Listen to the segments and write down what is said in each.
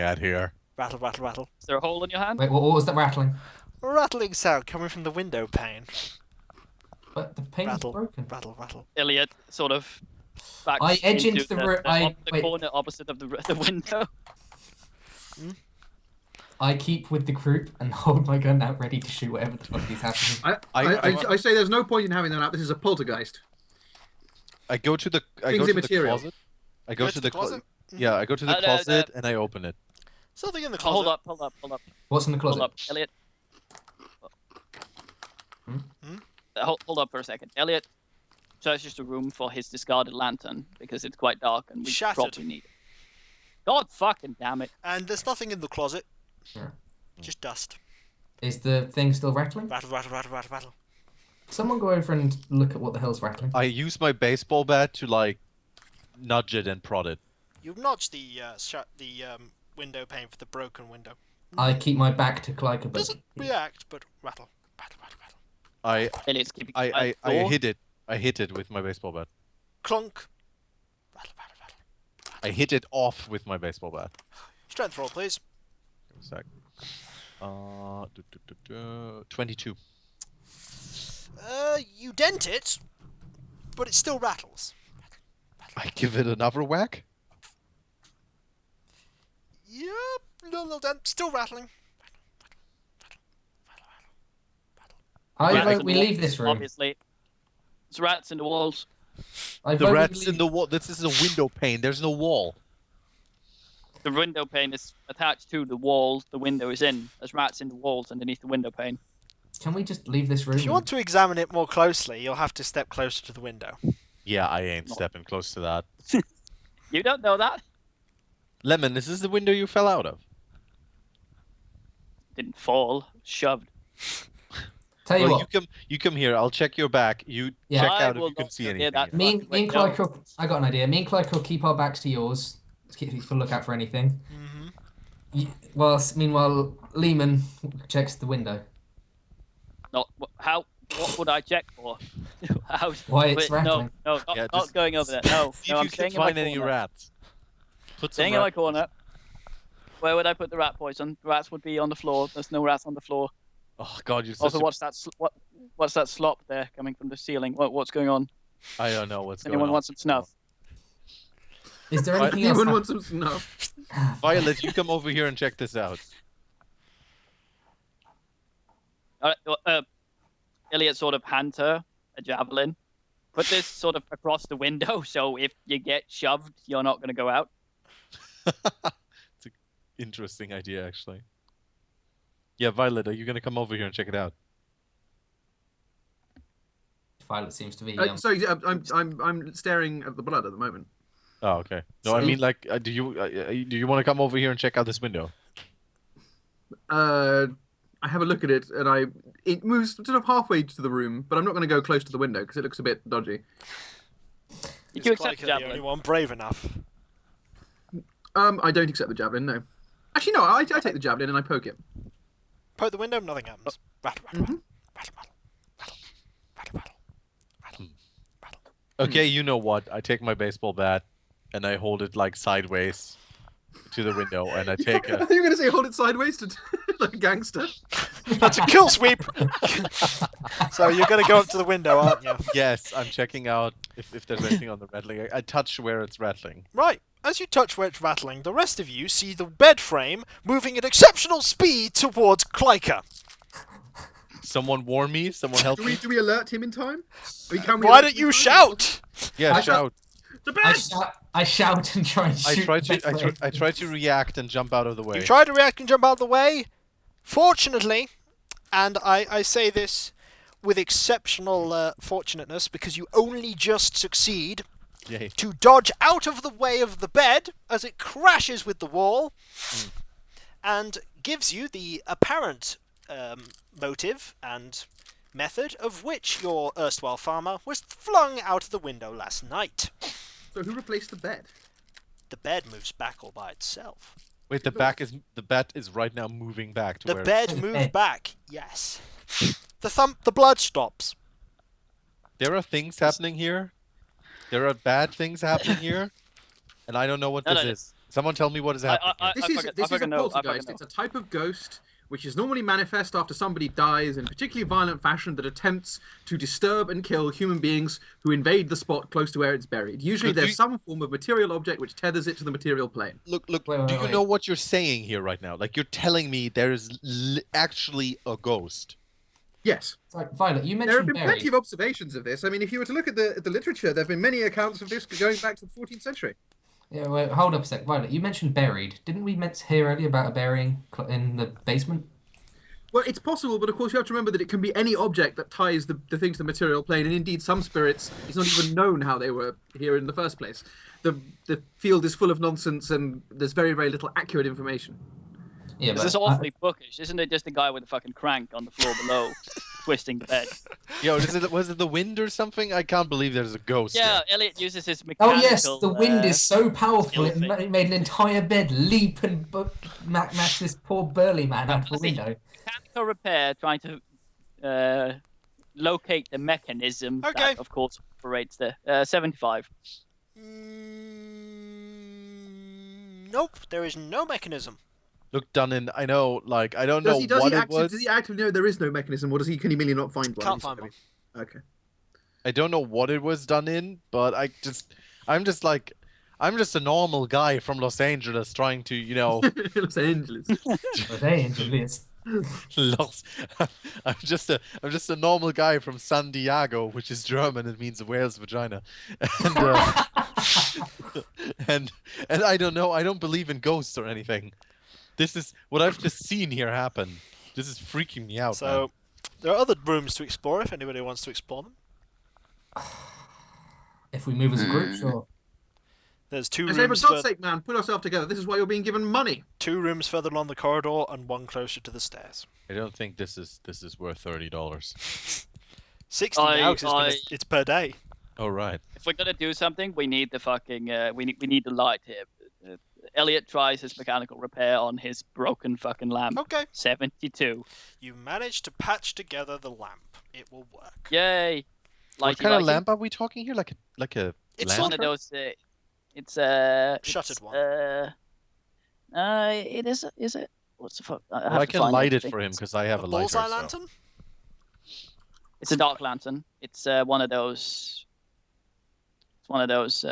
at here? Rattle, rattle, rattle. Is there a hole in your hand? Wait, what was that rattling? A rattling sound coming from the window pane. But the pane's Rattle, broken. rattle, rattle. Elliot sort of backs I edge into the room. the corner opposite of the window. I keep with the group and hold my gun out ready to shoot whatever the fuck is happening. I say there's no point in having that out. This is a poltergeist. I go to the closet. I go to the closet. Yeah, I go to the closet and I open it. Something in the closet. Hold up. What's in the closet? Hold up, Elliot. Hold up for a second. Elliot searches the room for his discarded lantern because it's quite dark and we Shattered. probably need it. God fucking damn it. And there's nothing in the closet. Sure. Just dust. Is the thing still rattling? Rattle, rattle, rattle, rattle, rattle. Someone go over and look at what the hell's rattling. I use my baseball bat to like nudge it and prod it. You notch the window pane for the broken window. I keep my back to Klyka. Doesn't react, but rattle, rattle, rattle, rattle. Elliot's keeping I hit it. I hit it with my baseball bat. Clunk. Rattle, rattle, rattle. I hit it off with my baseball bat. Strength roll, please. Give me a sec. 22. You dent it, but it still rattles. I give it another whack. Yep, no dent, still rattling. I vote we leave this room. Obviously. There's rats in the walls. The rats in the wall. This is a window pane. There's no wall. The window pane is attached to the walls the window is in. There's rats in the walls underneath the window pane. Can we just leave this room? If you want to examine it more closely, you'll have to step closer to the window. Yeah, I ain't stepping close to that. You don't know that? Lemon, is this the window you fell out of? Didn't fall. Shoved. Tell you what. You come here. I'll check your back. You Yeah. check I out if will you can not see hear anything. that. Me and Wait, Klyka, no. I got an idea. Me and Klyka will keep our backs to yours. Keep a lookout for anything. Meanwhile, Lehman checks the window. Not how. What would I check for? How, Why it's wait, rattling. No, Yeah, not just going over there. No, See no, if I'm you can staying in my find any corner. rats. Put some Staying in my rat. corner. Where would I put the rat poison? The rats would be on the floor. There's no rats on the floor. Oh God, you're such Also, a... what's that slop there coming from the ceiling? What's going on? I don't know what's going Anyone on. want some snuff? Is there anything else? Anyone want some snuff? Violet, you come over here and check this out. Elliot sort of hands her a javelin. Put this sort of across the window, so if you get shoved, you're not going to go out. It's an interesting idea, actually. Yeah, Violet, are you gonna come over here and check it out? Violet seems to be. Sorry, I'm staring at the blood at the moment. Oh, okay. No, I mean, like, do you want to come over here and check out this window? I have a look at it, and it moves sort of halfway to the room, but I'm not going to go close to the window because it looks a bit dodgy. Did you Is accept Klyka the the only javelin? one brave enough? I don't accept the javelin, no. Actually, no, I take the javelin and I poke it. Poke the window, nothing happens. Rattle, rattle, rattle, rattle, rattle, rattle, rattle, rattle, rattle. Okay, you know what? I take my baseball bat and I hold it like sideways to the window, and I take I thought you were going to say hold it sideways to like a gangster. That's a kill sweep! So you're going to go up to the window, aren't you? Yes, I'm checking out if there's anything on the rattling. I touch where it's rattling. Right. As you touch where it's rattling, the rest of you see the bed frame moving at exceptional speed towards Klyka. Someone warn me. Someone help me. Do we alert him in time? Can we Why alert don't him you in time? shout? Yeah, I shout. The bed! I shout and try and I shoot. I try to react and jump out of the way. You try to react and jump out of the way. Fortunately, and I say this with exceptional fortunateness because you only just succeed Yay. to dodge out of the way of the bed as it crashes with the wall and gives you the apparent motive and method of which your erstwhile farmer was flung out of the window last night. So who replaced the bed? The bed moves back all by itself. Wait, the bat is right now moving back to The where. bed moved back, yes. The blood stops. There are things happening here. There are bad things happening here, and I don't know what this is. Someone tell me what is happening. here. This is a poltergeist. It's a type of ghost which is normally manifest after somebody dies in particularly violent fashion that attempts to disturb and kill human beings who invade the spot close to where it's buried. Usually there's some form of material object which tethers it to the material plane. Look, Wait, do you wait. know what you're saying here right now? Like, you're telling me there is actually a ghost. Yes. Sorry, Violet, you There have mentioned been buried. plenty of observations of this. I mean, if you were to look at the literature, there have been many accounts of this going back to the 14th century. Yeah, wait, hold up a sec, Violet. You mentioned buried. Didn't we hear earlier about a burying in the basement? Well, it's possible, but of course you have to remember that it can be any object that ties the thing to the material plane, and indeed some spirits, it's not even known how they were here in the first place. The field is full of nonsense, and there's very, very little accurate information. Yeah, This is awfully bookish. Isn't it just a guy with a fucking crank on the floor below, twisting the bed? Yo, was it the wind or something? I can't believe there's a ghost. Yeah, here. Elliot uses his Oh mechanical... yes, the wind is so powerful it filthy. made an entire bed leap and mash this poor burly man out of the window. Mechanical repair, trying to locate the mechanism Okay. that, of course, operates the 75. Nope, there is no mechanism. Look, Dunnan, I know, like, I don't know what it was. Does he actively know there is no mechanism, or can he merely not find one? Can't find one. Okay. I don't know what it was done in, but I'm just a normal guy from Los Angeles trying to, Los Angeles. Los Angeles. I'm just a normal guy from San Diego, which is German. It means a whale's vagina, and I don't know. I don't believe in ghosts or anything. This is what I've just seen here happen. This is freaking me out. So, man. there are other rooms to explore if anybody wants to explore them. If we move as a group, sure. There's two I say, for rooms, God's sake, man, put ourselves together. This is why you're being given money. 2 rooms further along the corridor and 1 closer to the stairs. I don't think this is worth $30. 60 now because it's per day. Oh right. If we're gonna do something, we need the fucking we need the light here. Elliot tries his mechanical repair on his broken fucking lamp. Okay. 72. You managed to patch together the lamp. It will work. Yay! What kind of lamp are we talking here? Like a It's One lamp? of those. It's a Shuttered one. It is. Is it? What's the fuck? Well, I can light it for him because I have A a lighter. bullseye so- lantern? It's a dark lantern. It's one of those. It's one of those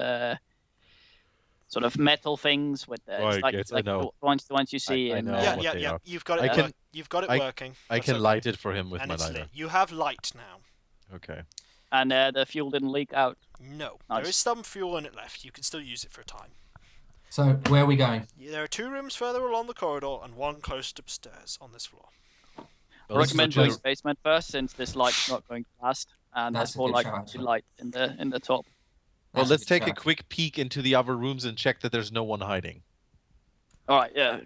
sort of metal things with Oh, it's I like, guess, I like know. the ones you see I in. know Yeah, what yeah, they yeah. are. You've got it. I can- You've got it I- working. I That's can okay. light it for him with And my it's lighter. lit. You have light now. Okay. And the fuel didn't leak out. No, Nice. there is some fuel in it left. You can still use it for a time. So, where are we going? There are 2 rooms further along the corridor and 1 closer to upstairs on this floor. I Well, this is recommend the doing basement first, since this light's not going to last, and That's there's a more good like shout, actually. light in the top. Well, That's let's good take a shout. quick peek into the other rooms and check that there's no one hiding. All right, yeah,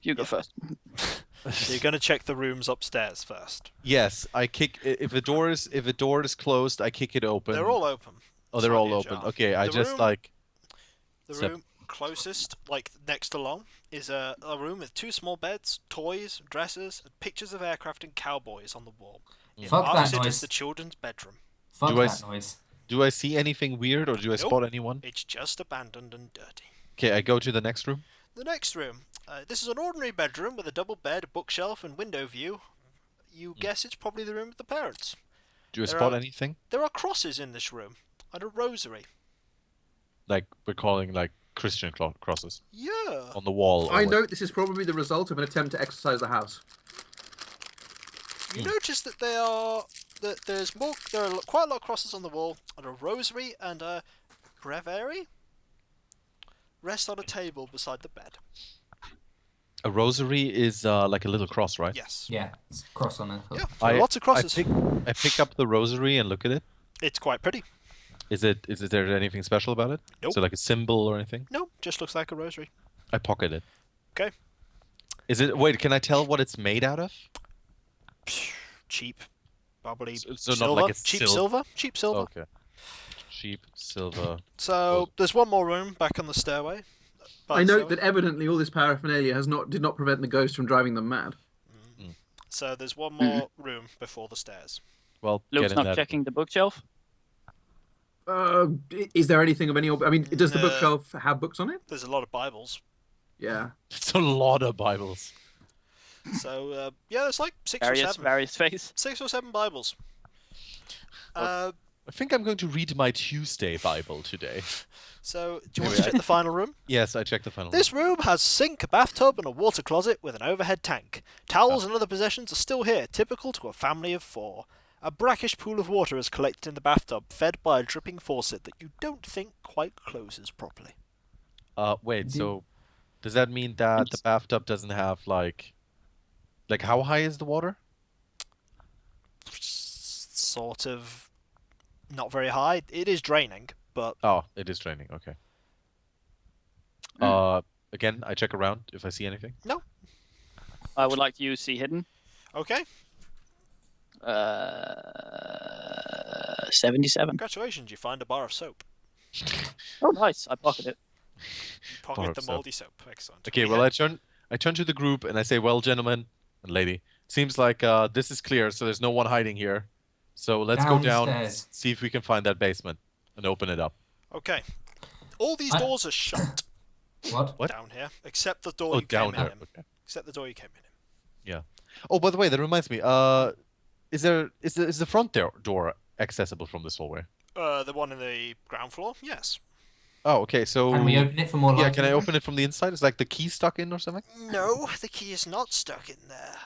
you go first. So you're going to check the rooms upstairs first. Yes, I kick. If a door is closed, I kick it open. They're all open. Oh, they're all slightly open. ajar. Okay, I The just room- like. The Step. room closest, like next along, is a room with 2 small beds, toys, dressers, and pictures of aircraft and cowboys on the wall. It Fuck marks that it noise. as the children's bedroom. Fuck Do I that s- noise. Do I see anything weird or do I Nope. spot anyone? It's just abandoned and dirty. Okay, I go to the next room. The next room. This is an ordinary bedroom with a double bed, a bookshelf, and window view. You guess it's probably the room of the parents. Do I There spot are- anything? There are crosses in this room and a rosary. Like we're calling like Christian crosses Yeah. on the wall. or I what? note this is probably the result of an attempt to exercise the house. You notice that there are quite a lot of crosses on the wall, and a rosary and a breviary rest on a table beside the bed. A rosary is like a little cross, right? Yes. Yeah, it's cross on it. Yeah. There are lots of crosses. I pick up the rosary and look at it. It's quite pretty. Is there anything special about it? Nope. Is it like a symbol or anything? No, just looks like a rosary. I pocket it. Okay. Is it? Wait, can I tell what it's made out of? Cheap, bubbly So not silver. like it's Cheap sil- silver. Cheap silver. Okay. Cheap silver. So there's one more room back on the stairway. I note that evidently all this paraphernalia did not prevent the ghost from driving them mad. So there's one more room before the stairs. Well, Luke's get in not that. checking the bookshelf. Is there anything of any? I mean, does the No. bookshelf have books on it? There's a lot of Bibles. Yeah. It's a lot of Bibles. So yeah, there's like six Various space. 6 or 7 Bibles. I think I'm going to read my Tuesday Bible today. So do you want to check the final room? Yes, I checked the final. This room has sink, a bathtub, and a water closet with an overhead tank. Towels and other possessions are still here, typical to a family of 4. A brackish pool of water is collected in the bathtub, fed by a dripping faucet that you don't think quite closes properly. Wait. So, does that mean that the bathtub doesn't have like how high is the water? Sort of, not very high. It is draining, but Oh, it is draining. Okay. Again, I check around if I see anything. no. I would like to use See Hidden. Okay. 77. Congratulations, you find a bar of soap. Oh, nice. I pocket it. Pocket Bar of the soap. moldy soap. Excellent. Okay. Well, I turn to the group and I say, "Well, gentlemen and lady, seems like this is clear. So there's no one hiding here. So let's go down, Downstairs. see if we can find that basement and open it up." Okay. All these doors are shut What? What? down here, except the door Oh, you came down there. in. Okay. Except the door you came in. Oh, by the way, that reminds me. Is the front door accessible from this hallway? The one in the ground floor? Yes. Oh, okay. So Can we open it for more light? yeah, can I open it from the inside? Is like the key stuck in or something? No, the key is not stuck in there.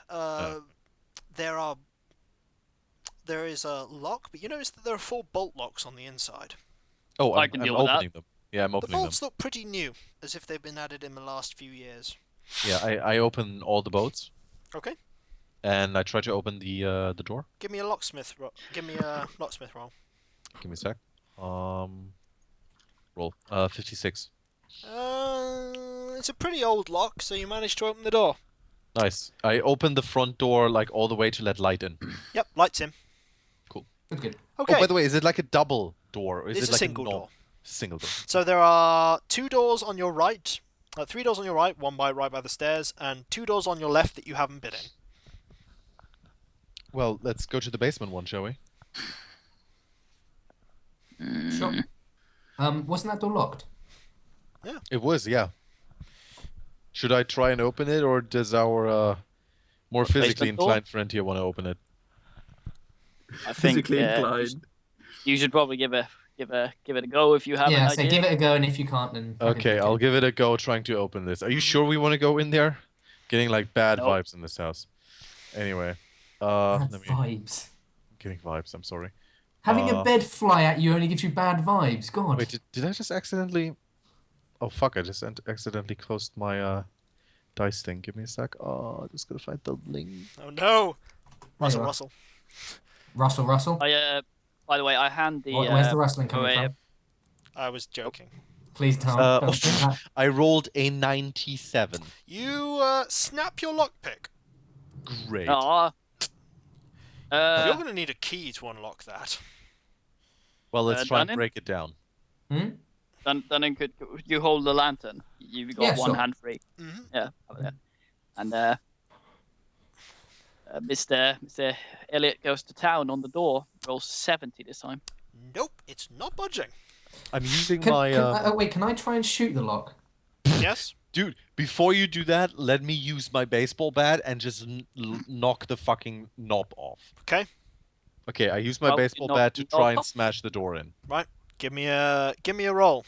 There is a lock, but you notice that there are 4 bolt locks on the inside. Oh, I I'm can deal with that. opening them. Yeah, I'm The opening them. bolts look pretty new, as if they've been added in the last few years. Yeah, I open all the boats Okay. and I try to open the door. Give me a locksmith. Give me a locksmith roll. Give me a sec. Roll. 56. It's a pretty old lock, so you managed to open the door. Nice. I open the front door like all the way to let light in. Yep, lights in. Good. Okay. Oh, by the way, is it like a double door? Or is It's it a like single a door. Single door. So there are 2 doors on your right, 3 doors on your right, one right by the stairs, and 2 doors on your left that you haven't been in. Well, let's go to the basement one, shall we? Sure. Wasn't that door locked? It was, yeah. Should I try and open it, or does our more physically Basement door? inclined friend here want to open it? I think Physically inclined. you should probably give it a go if you have Yeah, an so idea. give it a go, and if you can't, then. fucking Okay, do I'll it. give it a go trying to open this. Are you sure we want to go in there? Getting like bad Nope. vibes in this house. Anyway, Bad let me. vibes. Getting vibes. I'm sorry. Having a bed fly at you only gives you bad vibes. God. Wait, did I just accidentally? Oh fuck! I just accidentally closed my dice thing. Give me a sec. Oh, I'm just gonna find the link. Oh no! There you Russell, are. Russell. Russell. By the way, I hand the. Where's the rustling coming away- from? I was joking. Please don't. Uh, don't do that. I rolled a 97. You snap your lockpick. Great. Aw. You're going to need a key to unlock that. Well, let's try and Dunham? break it down. Hmm? Dunham, could you hold the lantern? You've got Yeah, one sure. hand free. Mhm. Yeah, over there. And Mr. Elliot goes to town on the door. Rolls 70 this time. Nope, it's not budging. I'm using Can, my. wait, can I try and shoot the lock? Yes? Dude, before you do that, let me use my baseball bat and just knock the fucking knob off. Okay. Okay, I use my Well, baseball knock bat to the try knob and off? smash the door in. Give me a roll.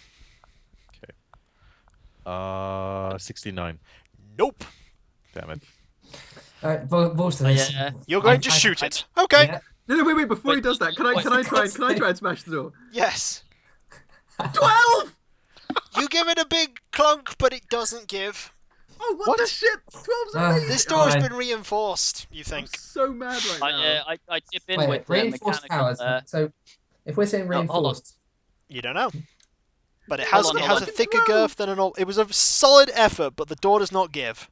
69. Nope. Damn it. Most of this. You're going to shoot it. Okay. Yeah. No, wait. Before he does that, can I Wait, try for God's and smash the door? Yes. 12. You give it a big clunk, but it doesn't give. Oh, what the shit? 12's amazing. This door has Alright. been reinforced, you I'm think. so mad right now. I chip in Wait, with the reinforced mechanical. powers. So, if we're saying hold on. reinforced, You don't know. But it Hold has on, it hold has on. a thicker girth than an old. It was a solid effort, but the door does not give.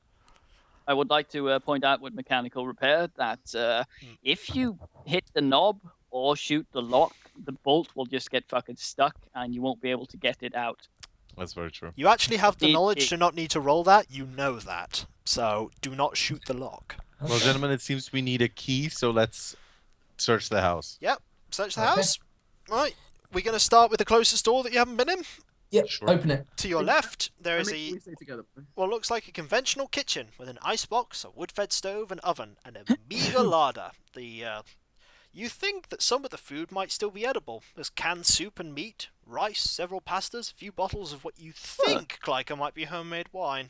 I would like to point out with mechanical repair that if you hit the knob or shoot the lock, the bolt will just get fucking stuck and you won't be able to get it out. That's very true. You actually have the It- knowledge it- to not need to roll that. You know that. So do not shoot the lock. Well, gentlemen, it seems we need a key, so let's search the house. Search the Okay. house. Right. we're going to start with the closest door that you haven't been in. Yep, Sure. open it. To your left, there is We a stay together. what looks like a conventional kitchen with an icebox, a wood-fed stove, an oven, and a meager larder. You think that some of the food might still be edible. There's canned soup and meat, rice, several pastas, a few bottles of what you think, Clyker, might be homemade wine.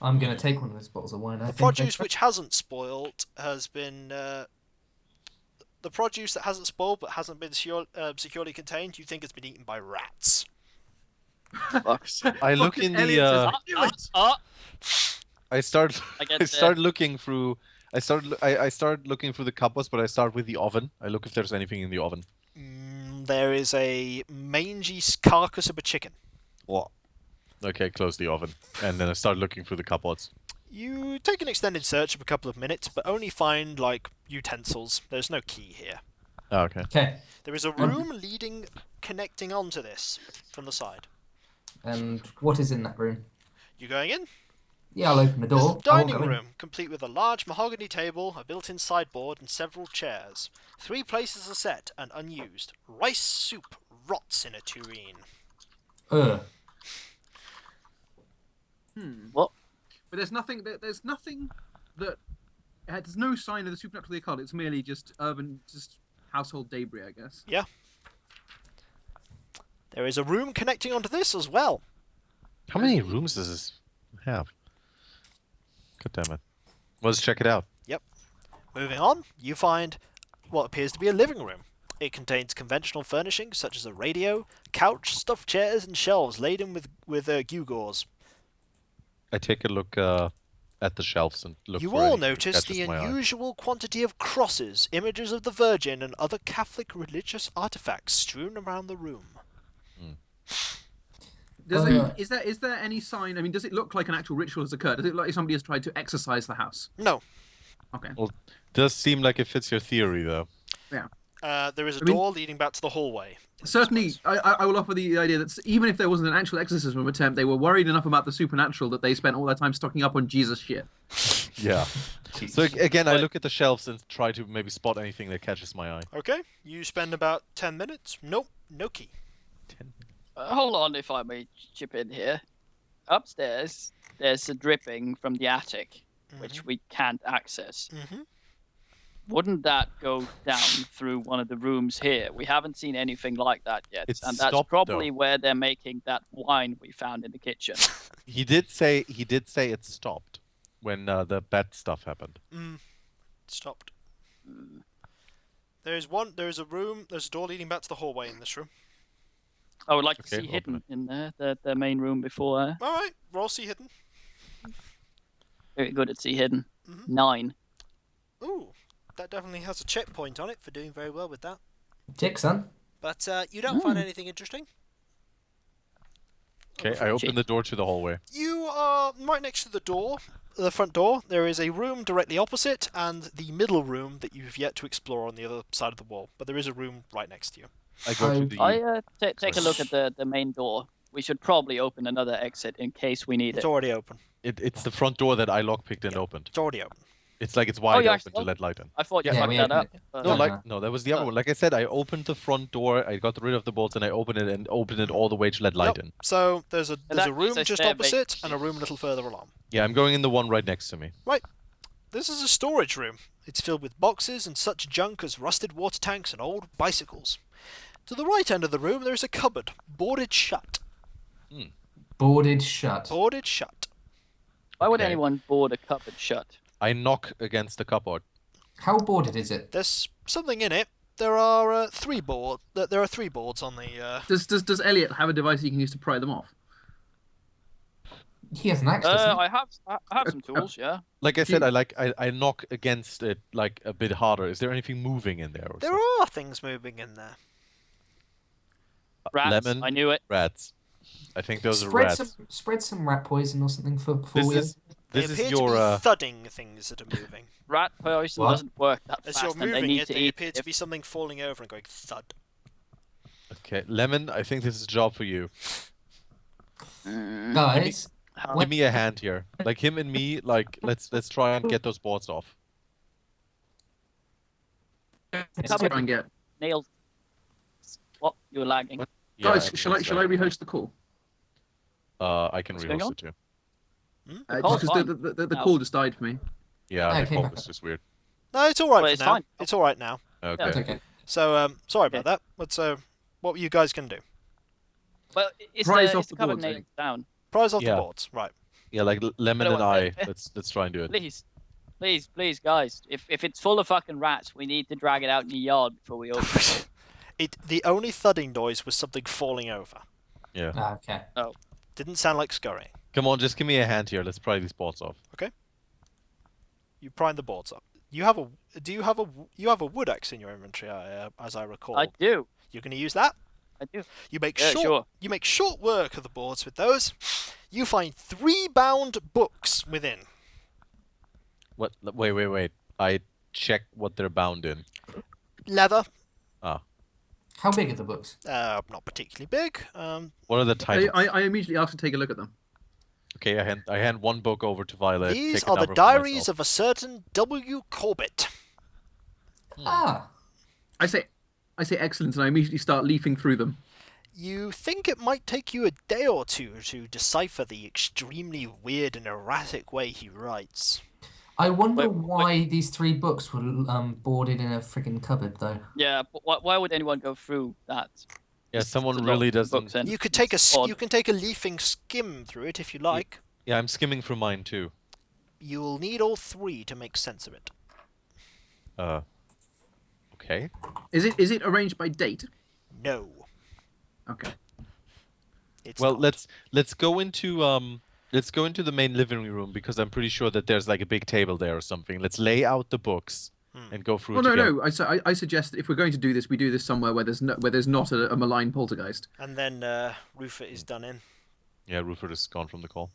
I'm going to take one of those bottles of wine. The produce which hasn't spoiled has been... the produce that hasn't spoiled but hasn't been securely contained, you think has been eaten by rats. I look in the. Elliot says, I start. I get I start looking through. I start looking through the cupboards, but I start with the oven. I look if there's anything in the oven. There is a mangy carcass of a chicken. What? Okay, close the oven, and then I start looking through the cupboards. You take an extended search of a couple of minutes, but only find, like, utensils. There's no key here. Oh, okay. Okay. There is a room connecting onto this from the side. And what is in that room? You going in? Yeah, I'll open the There's door. a dining room, complete with a large mahogany table, a built-in sideboard, and several chairs. 3 places are set and unused. Rice soup rots in a tureen. What? But there's nothing. There's nothing that. There's no sign of the supernatural occult. It's merely just household debris, I guess. Yeah. There is a room connecting onto this as well. How many rooms does this have? God damn it. Let's check it out. Yep. Moving on, you find what appears to be a living room. It contains conventional furnishings such as a radio, couch, stuffed chairs, and shelves laden with gewgaws. I take a look at the shelves and look You for all anything that notice the catches my eye. unusual quantity of crosses, images of the Virgin, and other Catholic religious artifacts strewn around the room. Is there any sign? I mean, does it look like an actual ritual has occurred? Does it look like somebody has tried to exorcise the house? No. Okay. Well, does seem like it fits your theory, though. Yeah. There is a door leading back to the hallway. Certainly, I will offer the idea that even if there wasn't an actual exorcism attempt, they were worried enough about the supernatural that they spent all their time stocking up on Jesus shit. Yeah. So again, I look at the shelves and try to maybe spot anything that catches my eye. Okay, you spend about 10 minutes. Nope, no key. Hold on, if I may chip in here. Upstairs, there's a dripping from the attic, which we can't access. Wouldn't that go down through one of the rooms here? We haven't seen anything like that yet, It's and that's stopped, probably though. where they're making that wine we found in the kitchen. He did say it stopped when the bad stuff happened. Stopped. There's a room, there's a door leading back to the hallway in this room. I would like to Okay, see open hidden it. in there, the main room before. Alright, roll see hidden. Very good at see hidden. 9. Ooh, that definitely has a checkpoint on it for doing very well with that. Tick, son. But you don't find anything interesting. Okay, I open the door to the hallway. You are right next to the door, the front door. There is a room directly opposite, and the middle room that you've yet to explore on the other side of the wall. But there is a room right next to you. I go to the. I take a look at the main door. We should probably open another exit in case we need It's it. already open. It's the front door that I lockpicked and opened. It's already open. It's like it's wide you open actually to let light in. I thought you Yeah, fucked we that opened up. it. but- No, No. that was the other one. Like I said, I opened the front door. I got rid of the bolts and I opened it all the way to let light Yep. in. So there's a that room means just there's opposite, and a room a little further along. Yeah, I'm going in the one right next to me. This is a storage room. It's filled with boxes and such junk as rusted water tanks and old bicycles. To the right end of the room, there is a cupboard, boarded shut. Boarded shut. Boarded shut. Why would Okay. anyone board a cupboard shut? I knock against the cupboard. How boarded is it? There's something in it. There are 3 boards. There are 3 boards on the. Does Elliot have a device he can use to pry them off? He has an axe, doesn't he? I have some tools, yeah. Like I said, I knock against it like a bit harder. Is there anything moving in there? Or There something? are things moving in there. Rats, Lemon. I knew it. Rats. I think those are Spread rats. spread some rat poison or something for This you. is They this appear is to your be thudding things that are moving. Rat poison What? doesn't work that As fast, you're and they moving need it, to they eat. appear to be something falling over and going thud. okay, Lemon. I think this is a job for you. Guys, Give me a hand here. Like him and me. Like let's try and get those boards off. Let's try and get. Nails. What? You're lagging. What? Yeah, Guys, shall I rehost the call? I can What's going rehost on? it too. The call's Just because the No. call just died for me. Yeah, I the came call back was up. just weird. No, it's all right Well, for it's now. fine. It's all right now. Okay. That's okay. So, sorry Okay. about that. But what were you guys gonna do? Well, it's Prize the, off it's the the cupboard boards, nailed down. Prize off the Yeah. boards, right? Yeah, like Lemon But and anyway, I. Let's try and do it. Please, guys. If it's full of fucking rats, we need to drag it out in the yard before we open it. The only thudding noise was something falling over. Yeah. Okay. Didn't sound like scurrying. Come on, just give me a hand here. Let's pry these boards off. You prime the boards up. You have a wood axe in your inventory, as I recall. I do. You're going to use that. I do. You make Yeah, sure. You make short work of the boards with those. You find 3 bound books within. What? Wait. I check what they're bound in. Leather. How big are the books? Not particularly big. What are the titles? I immediately asked to take a look at them. Okay, I hand one book over to Violet. These take are the another for diaries myself. of a certain W. Corbitt. Ah. I say excellent, and I immediately start leafing through them. You think it might take you a day or two to decipher the extremely weird and erratic way he writes. I wonder Wait. why these 3 books were boarded in a friggin' cupboard, though. Yeah, but why would anyone go through that? Yeah, There's someone a lot really of doesn't. books in. You could take odd. you can take a leafing skim through it if you like. Yeah, I'm skimming through mine too. You will need all 3 to make sense of it. Okay. Is it arranged by date? No, Okay. it's Well, not. let's go into the main living room because I'm pretty sure that there's like a big table there or something. Let's lay out the books and go through Well, it together. no. I suggest that if we're going to do this, we do this somewhere where there's not a malign poltergeist. And then Rufus is done in. Yeah, Rupert is gone from the call.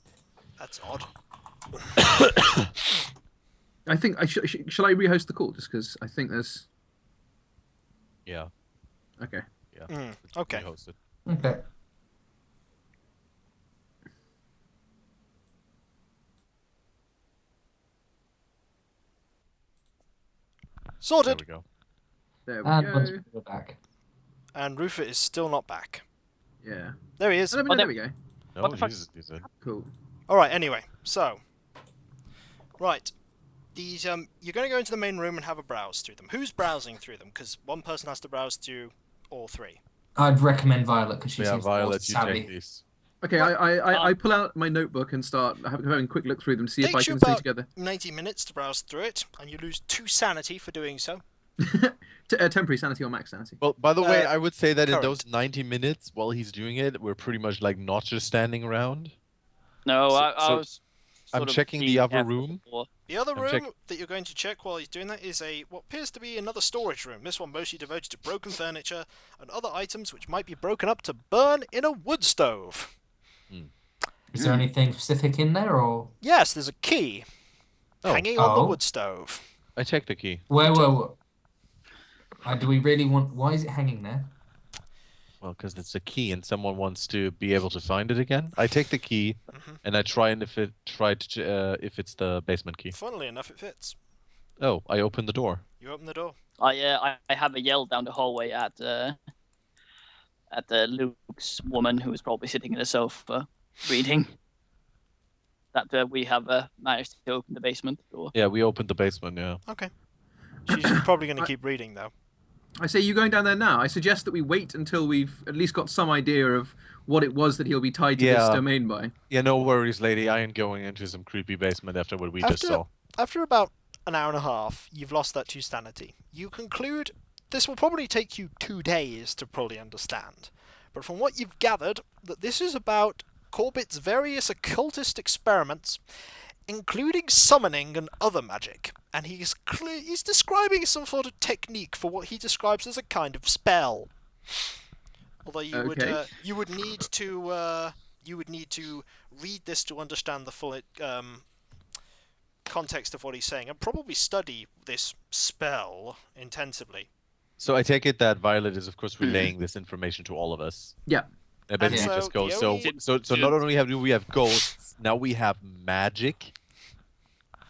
That's odd. I think shall I rehost the call just because I think there's Yeah. okay. Yeah. Okay. Rehost it. Okay. There Sorted. we go. There we And once go. we're back. And Rufus is still not back. Yeah. There he is. Oh, no, there we go. No, What the fuck? he's in. Cool. All right. Anyway, so right, these you're going to go into the main room and have a browse through them. Who's browsing through them? Because one person has to browse through all 3. I'd recommend Violet because she Yeah, seems the more Violet, you savvy. take these. Okay, I pull out my notebook and start having a quick look through them to see if I Takes you can string about together 90 minutes to browse through it, and you lose 2 sanity for doing so. temporary sanity or max sanity. Well, by the way, I would say that in current. those 90 minutes while he's doing it, we're pretty much like not just standing around. No, So- I so was. I'm sort of checking the being other careful room. before. The other I'm room that you're going to check while he's doing that is what appears to be another storage room. This one mostly devoted to broken furniture and other items which might be broken up to burn in a wood stove. Is there anything specific in there, or Yes, there's a key hanging on the wood stove. I checked the key. whoa? Do we really want? Why is it hanging there? Well, because it's a key and someone wants to be able to find it again. I take the key and I try and if it's the basement key. Funnily enough, it fits. Oh, I open the door. You open the door. I have a yell down the hallway at Luke's woman who is probably sitting in a sofa reading. That we have managed to open the basement door. Yeah, we opened the basement. Yeah. Okay. She's probably going to keep reading, though. I say you going down there now. I suggest that we wait until we've at least got some idea of what it was that he'll be tied to this Yeah. domain by. Yeah, no worries, lady. I ain't going into some creepy basement after what we just saw. After about an hour and a half, you've lost that 2 sanity. You conclude this will probably take you 2 days to probably understand. But from what you've gathered, that this is about Corbitt's various occultist experiments, including summoning and other magic. And he's describing some sort of technique for what he describes as a kind of spell. Although you would need to read this to understand the full context of what he's saying, and probably study this spell intensively. So I take it that Violet is, of course, relaying this information to all of us. Yeah. I bet And we so just go. the So, only- so not only do we have ghosts, now we have magic.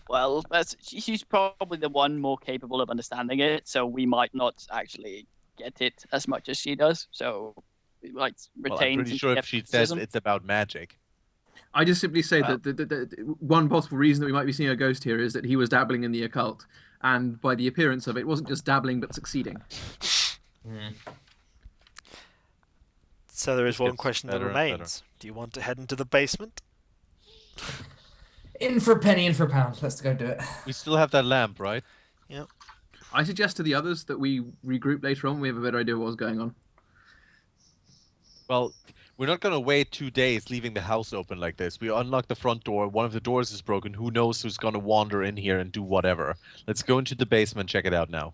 Well, she's probably the one more capable of understanding it, so we might not actually get it as much as she does, so like Well, retains. I'm pretty sure if she says skepticism. it's about magic. I just simply say that the one possible reason that we might be seeing a ghost here is that he was dabbling in the occult, and by the appearance of it, wasn't just dabbling but succeeding. So there is It one gets question that better and better. remains. Do you want to head into the basement? In for a penny, in for a pound. Let's go do it. We still have that lamp, right? I suggest to the others that we regroup later on. We have a better idea of what's going on. Well, we're not gonna wait 2 days leaving the house open like this. We unlock the front door. One of the doors is broken. Who knows who's gonna wander in here and do whatever? Let's go into the basement. Check it out now.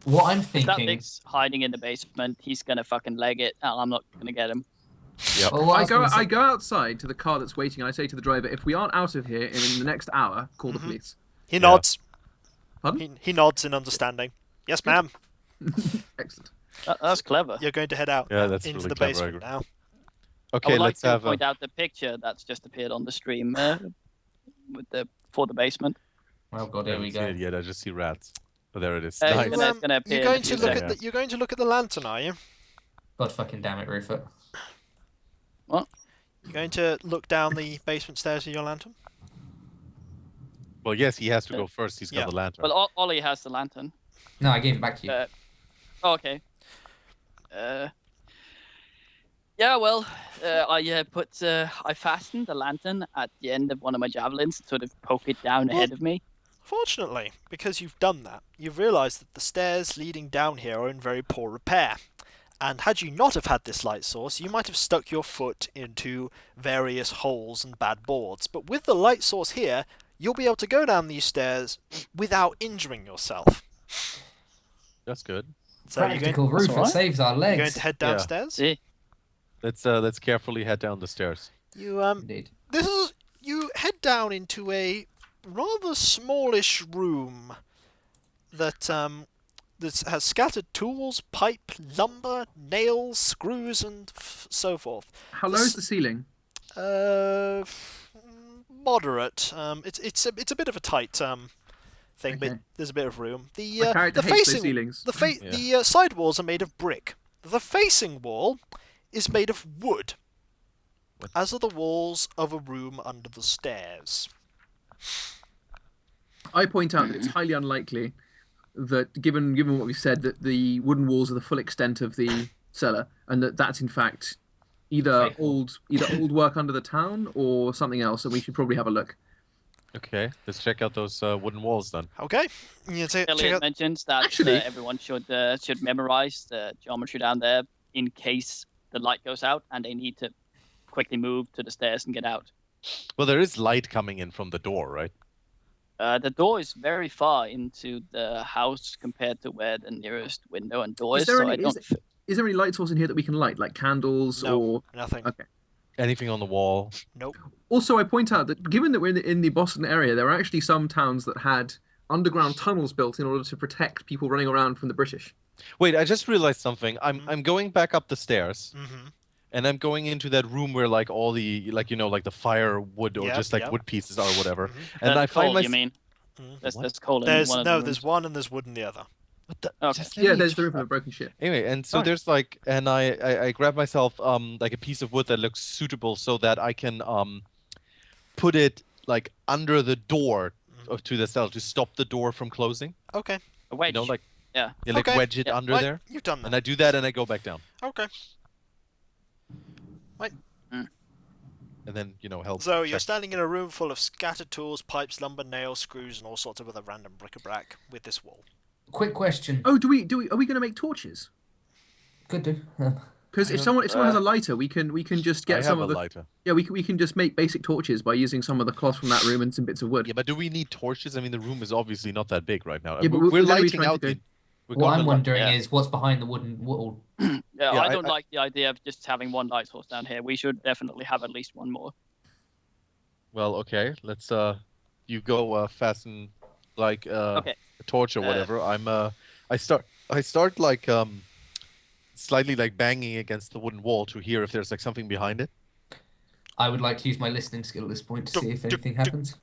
What I'm If that thinking. thing's hiding in the basement, he's gonna fucking leg it, and I'm not gonna get him. Yep. Well, what I was gonna say- I go outside to the car that's waiting, and I say to the driver, if we aren't out of here in the next hour, call the police. He nods. Pardon? He nods in understanding. Yes, ma'am. Excellent. That's clever. You're going to head out Yeah, that's into really the clever, I basement agree. now. I Okay, would like let's to have. point out the picture that's just appeared on the stream for the basement. Oh god, I here we haven't seen go. it yet. I just see rats. Oh, there it is. Hey, Nice. It's gonna appear You're in a going few to look seconds. at the. You're going to look at the lantern, are you? God fucking damn it, Rufus. What? You're going to look down the basement stairs with your lantern. Well, yes, he has to go first. He's got Yeah. the lantern. Well, Ollie has the lantern. No, I gave it back to you. Oh, okay. Yeah, well, I fastened the lantern at the end of one of my javelins to sort of poke it down ahead of me. Fortunately, because you've done that, you've realised that the stairs leading down here are in very poor repair. And had you not have had this light source, you might have stuck your foot into various holes and bad boards. But with the light source here, you'll be able to go down these stairs without injuring yourself. That's good. So you're Practical That's Rufus all right. saves our legs. going to head downstairs. See? Let's carefully head down the stairs. You Indeed. you head down into a rather smallish room that has scattered tools, pipe, lumber, nails, screws, and so forth. How low is the ceiling? Moderate. It's a bit of a tight thing, but Okay. there's a bit of room. My The character hates those ceilings. the side walls are made of brick. The facing wall is made of wood, as are the walls of a room under the stairs. I point out that it's highly unlikely that, given what we said, that the wooden walls are the full extent of the cellar, and that's in fact either Fake wall. old work under the town or something else. And we should probably have a look. Okay, let's check out those wooden walls then. Okay, you check Elliot out. mentions that Actually- everyone should memorize the geometry down there in case the light goes out and they need to quickly move to the stairs and get out. Well, there is light coming in from the door, right? The door is very far into the house compared to where the nearest window and door Is is. there So any- I don't. Is there any light source in here that we can light, like candles No, or? nothing. Okay. Anything on the wall? Nope. Also, I point out that given that we're in the Boston area, there are actually some towns that had underground tunnels built in order to protect people running around from the British. Wait, I just realized something. I'm going back up the stairs, Mm-hmm. and I'm going into that room where like all the like the firewood or Yep, just like yep. wood pieces or whatever. Mhm. And I find coal, my you mean? Mhm. There's coal in There's one of no, the there's rooms. one and there's wood in the other. what the? Okay. Just let Yeah, me there's the roof of a broken ship. Anyway, and so Oh. there's like, and I grab myself like a piece of wood that looks suitable so that I can put it like under the door to the cell to stop the door from closing. Okay. A wedge. Like Yeah. you like Okay. wedge it Yeah. under Right, there, you've done and that. I do that and I go back down, Okay. and then help. So you're check. standing in a room full of scattered tools, pipes, lumber, nails, screws, and all sorts of other random bric-a-brac with this wall. Quick question. Oh, are we going to make torches? Could do. Because if someone has a lighter, we can just I get some have of a the lighter. yeah we can just make basic torches by using some of the cloth from that room and some bits of wood. Yeah, but do we need torches? I mean, the room is obviously not that big right now. Yeah, but we're we're gonna be lighting trying out to the. go- we're What gonna I'm light- wondering yeah. is what's behind the wooden wall. Yeah, Yeah, I I- don't like the idea of just having one light source down here. We should definitely have at least one more. Well, okay. Let's you go fasten like Okay. a torch or whatever. I start like slightly like banging against the wooden wall to hear if there's like something behind it. I would like to use my listening skill at this point to see if anything happens.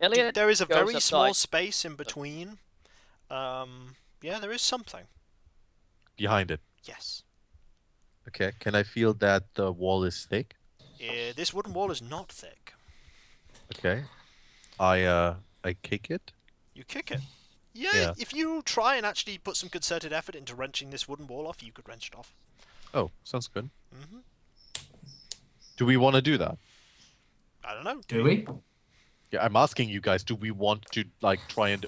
Elliot, There is a goes very small outside. space in between. Yeah, there is something. behind it. Yes. Okay. Can I feel that the wall is thick? This wooden wall is not thick. Okay. I kick it. You kick it. Yeah, Yeah. if you try and actually put some concerted effort into wrenching this wooden wall off, you could wrench it off. Oh, sounds good. Mm-hmm. Do we want to do that? I don't know. Do we? Yeah, I'm asking you guys. Do we want to like try and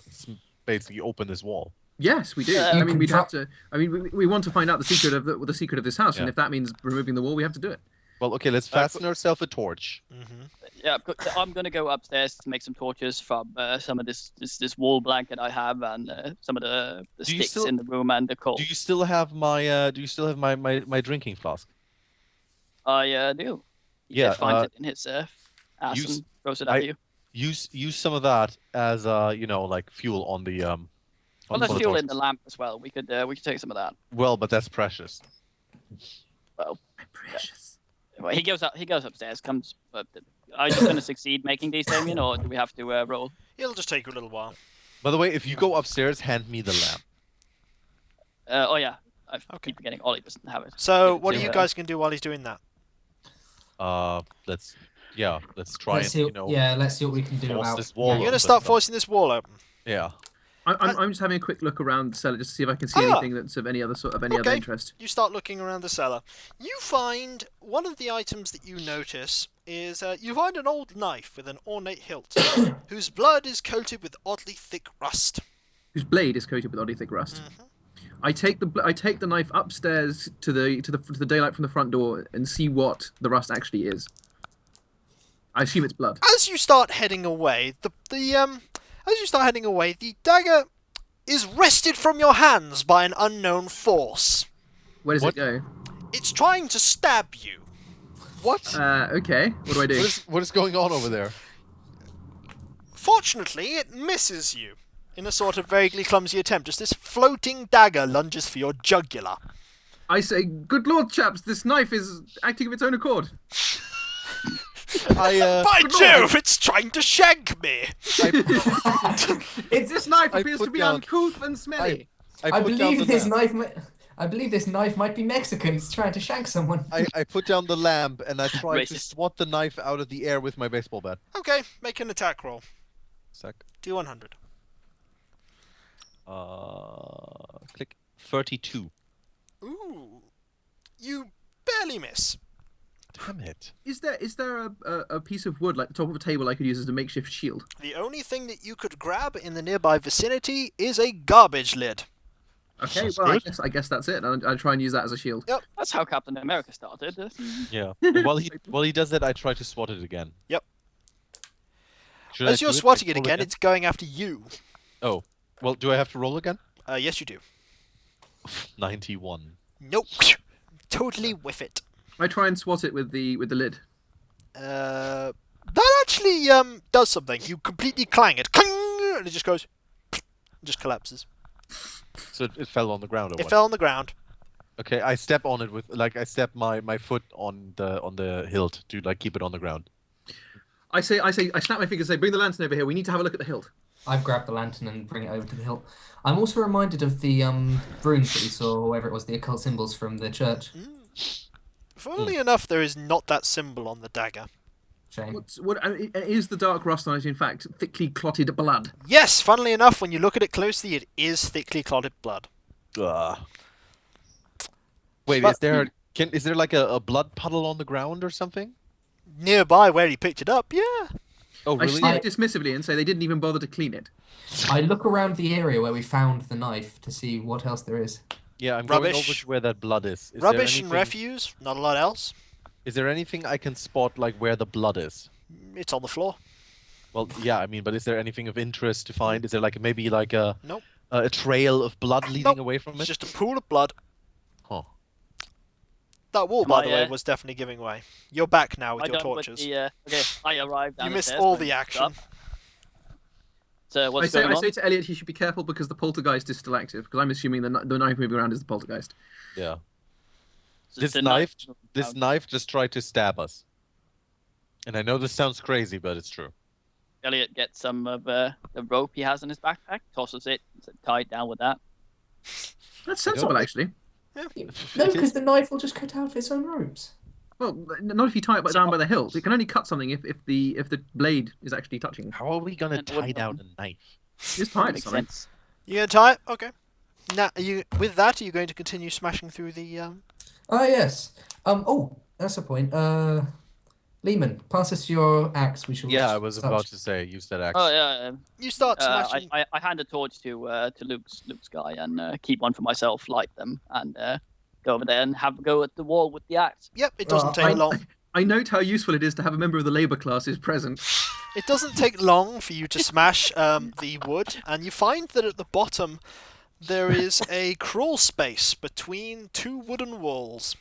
basically open this wall? Yes, we do. I mean, we'd have to. I mean, we want to find out the secret of the secret of this house, and Yeah. if that means removing the wall, we have to do it. Well, okay. Let's fasten ourselves a torch. Mm-hmm. Yeah, I'm gonna go upstairs to make some torches from some of this wall blanket I have and some of the Do you sticks still- in the room and the coal. Do you still have my my drinking flask? I do. He Yeah, just finds it in his ass use- and throws it at you. Use some of that as like fuel on the Well, on there's the fuel in torches. the lamp as well. We could take some of that. Well, but that's precious. Well, My precious. well, he goes upstairs. Comes. Are you just gonna succeed making these, Damien, or do we have to roll? It'll just take you a little while. By the way, if you go upstairs, hand me the lamp. Oh yeah, I Okay. keep forgetting. Ollie doesn't have it. So, what are Yeah. you guys going to do while he's doing that? Let's try Let's see. and Let's see what we can do force about. this wall. You're open, going to start but- forcing this wall open. Yeah. I'm just having a quick look around the cellar just to see if I can see anything that's of any other other Okay. interest. You start looking around the cellar. You find one of the items that you notice is you find an old knife with an ornate hilt, whose blood is coated with oddly thick rust. Whose blade is coated with oddly thick rust. I take the knife upstairs to the daylight from the front door and see what the rust actually is. I assume it's blood. As you start heading away, the dagger is wrested from your hands by an unknown force. Where does What? it go? It's trying to stab you. What? Okay. What do I do? What is going on over there? Fortunately, it misses you in a sort of vaguely clumsy attempt as this floating dagger lunges for your jugular. I say, good lord, chaps, this knife is acting of its own accord. By Jove, it's trying to shank me! This knife I appears put to be down- uncouth and smelly. I put down the believe this lamp. knife. I believe this knife might be Mexicans trying to shank someone. I put down the lamp and I try to Racist. swat the knife out of the air with my baseball bat. Okay, make an attack roll. Sec. D100. Click 32. Ooh. You barely miss. Damn it. Is there a piece of wood like the top of a table I could use as a makeshift shield? The only thing that you could grab in the nearby vicinity is a garbage lid. Okay, Sounds well, good. I guess that's it. I'll try and use that as a shield. That's how Captain America started. Yeah. And while he does that, I try to swat it again. Yep. Should I As you're do swatting it Roll again, it's going after you. Oh. Well, do I have to roll again? Yes, you do. 91. Nope. Totally whiff it. I try and swat it with the lid. That actually does something. You completely clang it, clang, and it just goes, just collapses. So it fell on the ground or It what? fell on the ground. Okay, I step on it with I step my foot on the hilt to like keep it on the ground. I snap my fingers and say, bring the lantern over here. We need to have a look at the hilt. I've grabbed the lantern and bring it over to the hilt. I'm also reminded of the runes that we saw, or whatever it was, the occult symbols from the church. Funnily enough, there is not that symbol on the dagger. Shame. Is the dark rust on it, in fact, thickly clotted blood? Yes, funnily enough, when you look at it closely, it is thickly clotted blood. Ugh. Wait, But- is there like a blood puddle on the ground or something? Nearby where he picked it up, yeah. Oh, I really? sniff dismissively and say they didn't even bother to clean it. I look around the area where we found the knife to see what else there is. Yeah, I'm going over Rubbish. to where that blood is. Is there Rubbish and anything- refuse, not a lot else. Is there anything I can spot like where the blood is? It's on the floor. Well, yeah, I mean, but is there anything of interest to find? Is there like maybe like a Nope. a trail of blood leading Nope. away from It's it? just a pool of blood. Huh. That wall, Am by I, the way, was definitely giving way. You're back now with I your done torches. okay, I arrived. You missed downstairs all when the it was action. up. So I what's say, going I on? say to Elliot he should be careful because the poltergeist is still active. Because I'm assuming the knife moving around is the poltergeist. Yeah. So This the knife just tried to stab us. And I know this sounds crazy, but it's true. Elliot gets some of the rope he has in his backpack, tosses it, tied down with that. That's sensible, actually. No, because the knife will just cut out its own ropes. Well, not if you tie it down by the hilt. It can only cut something if the blade is actually touching. How are we gonna And tie wouldn't- down a knife? Just tie it to Makes something. sense. You gonna tie it? Okay. Now, with that, are you going to continue smashing through the? Ah, yes. Oh, that's a point. Lehman, pass us your axe. We shall. Yeah, I was start. about to say use that axe. Oh yeah. You start smashing. I hand a torch to Luke's guy and keep one for myself, light them, and go over there and have a go at the wall with the axe. Yep, it doesn't Well, take long. I note how useful it is to have a member of the labour classes present. It doesn't take long for you to smash the wood, and you find that at the bottom there is a crawl space between two wooden walls.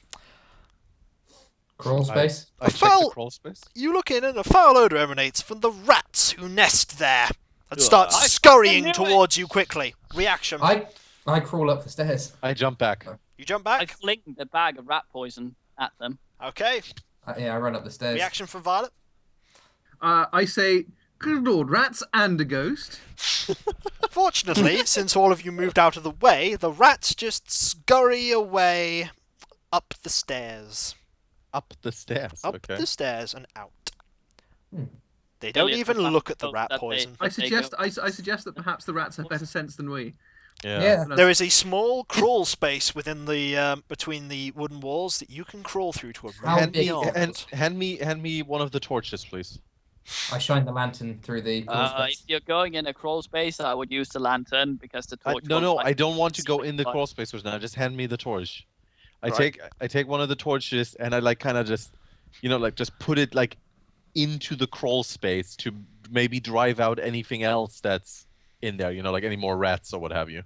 Crawl space. I checked the foul- crawl space. You look in, and a foul odour emanates from the rats who nest there and Ugh. start I scurrying fucking knew it. towards you quickly. Reaction. I crawl up the stairs. I jump back. You jump I back. fling the bag of rat poison at them. Okay. Yeah, I run up the stairs. Reaction from Violet. I say, good lord, rats and a ghost. Fortunately, since all of you moved out of the way, the rats just scurry away up the stairs. Up the stairs. Up Okay. the stairs and out. Hmm. They don't Brilliant. even The look at fact the rat that they- poison. I But they suggest go- I suggest that perhaps the rats have better sense than we. Yeah. There is a small crawl space within the between the wooden walls that you can crawl through to a How room big- beyond. Hand me one of the torches, please. I shine the lantern through the crawl If space. you're going in a crawl space, I would use the lantern because the torch. No, won't light I don't want to go ceiling in the light. crawl space right now. Just hand me the torch. Right. I take one of the torches and I like kind of just, just put it like into the crawl space to maybe drive out anything else that's in there. Like any more rats or what have you.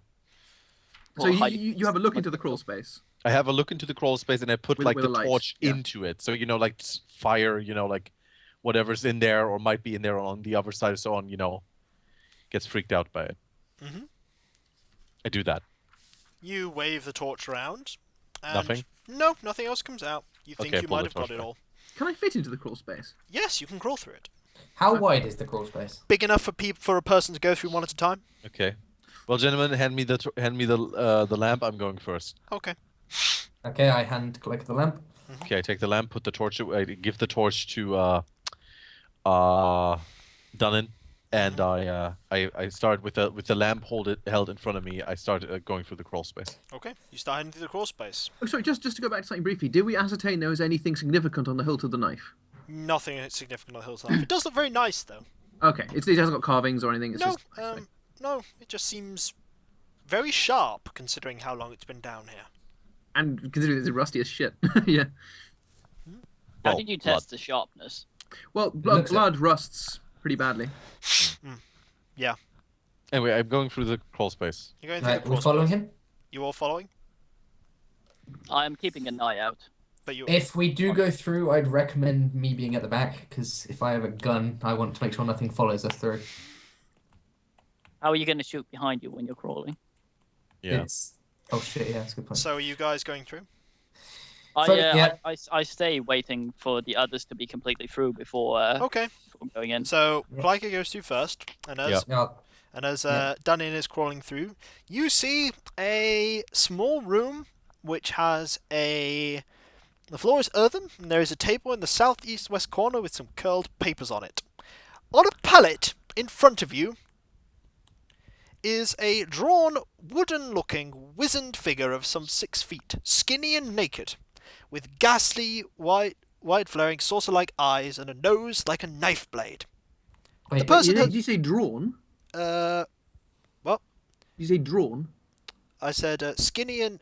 So Well, you have a look into the crawl space. I have a look into the crawl space and I put With- like with the a light, torch yeah. into it. So like fire, like whatever's in there or might be in there on the other side or so on, gets freaked out by it. Mhm. I do that. You wave the torch around. And Nothing? No, nothing else comes out. You think Okay, you pull might the have got torch it back. all. Can I fit into the crawl space? Yes, you can crawl through it. How wide is the crawl space? Big enough for a person to go through one at a time. Okay. Well, gentlemen, hand me the lamp. I'm going first. Okay. Okay, I hand collect the lamp. Okay, I take the lamp, put the torch, give the torch to Dunnan, and I start with the lamp held in front of me. I start going through the crawl space. Okay. You start heading through the crawl space. Oh, sorry, just to go back to something briefly. Did we ascertain there was anything significant on the hilt of the knife? Nothing significant on the hilltop. It does look very nice, though. Okay, it hasn't got carvings or anything. It's No, just no, it just seems very sharp considering how long it's been down here. and considering it's rusty as shit. Yeah. How Well, did you blood. test the sharpness? Well, looks blood rusts pretty badly. Yeah. Anyway, I'm going through the crawl space. You're going through Right, the we're crawl following space. him. You all following? I am keeping an eye out. But you. If we do go through, I'd recommend me being at the back, because if I have a gun, I want to make sure nothing follows us through. How are you going to shoot behind you when you're crawling? Yeah. It's... Oh shit, yeah, that's a good point. So are you guys going through? I stay waiting for the others to be completely through before Okay. going in. So Yeah. Pliker goes through first, and as Yeah. Yeah. Dunnin is crawling through, you see a small room which has the floor is earthen, and there is a table in the southeast west corner with some curled papers on it. On a pallet in front of you is a drawn, wooden-looking, wizened figure of some 6 feet, skinny and naked, with ghastly, white flaring, saucer-like eyes and a nose like a knife blade. Wait, The person Did you say drawn? What? Did you say drawn? I said skinny and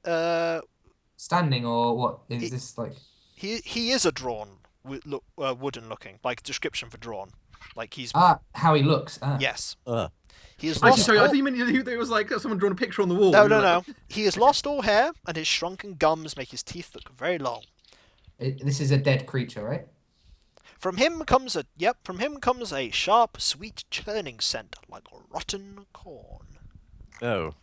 standing or what? Is He- this like... he is a drawn, wooden looking, like description for drawn, like he's Ah, how he looks. Ah. yes. Uh, He has Actually, lost. sorry, I all... thought you meant there was like someone drawn a picture on the wall. No, You no, were like, no. He has lost all hair, and his shrunken gums make his teeth look very long. This is a dead creature, right? From him comes a sharp, sweet churning scent like rotten corn. oh.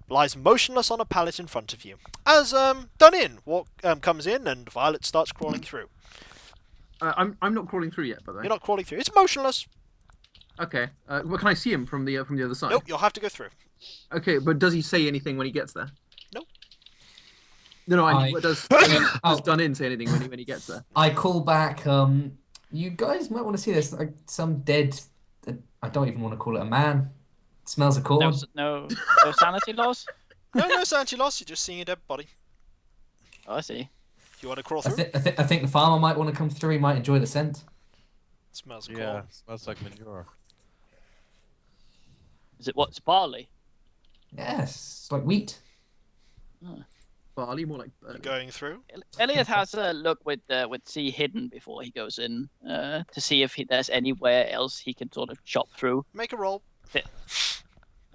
Lies motionless on a pallet in front of you. As Dunnin comes in and Violet starts crawling through. I'm not crawling through yet, by the way. You're not crawling through. It's motionless. Okay. Well, can I see him from the other side? Nope, you'll have to go through. Okay, but does he say anything when he gets there? Nope. No, does Dun-In say anything when he gets there? I call back. You guys might want to see this. Like some dead. I don't even want to call it a man. It smells of corn. No sanity loss? No sanity loss. You're just seeing a dead body. Oh, I see. You want to crawl through? I think the farmer might want to come through. He might enjoy the scent. Smells of corn. Yeah, smells like manure. Is it what's barley? Yes, it's like wheat. Barley, more like Going through. Elliot has a look with C hidden before he goes in to see if there's anywhere else he can sort of chop through. Make a roll.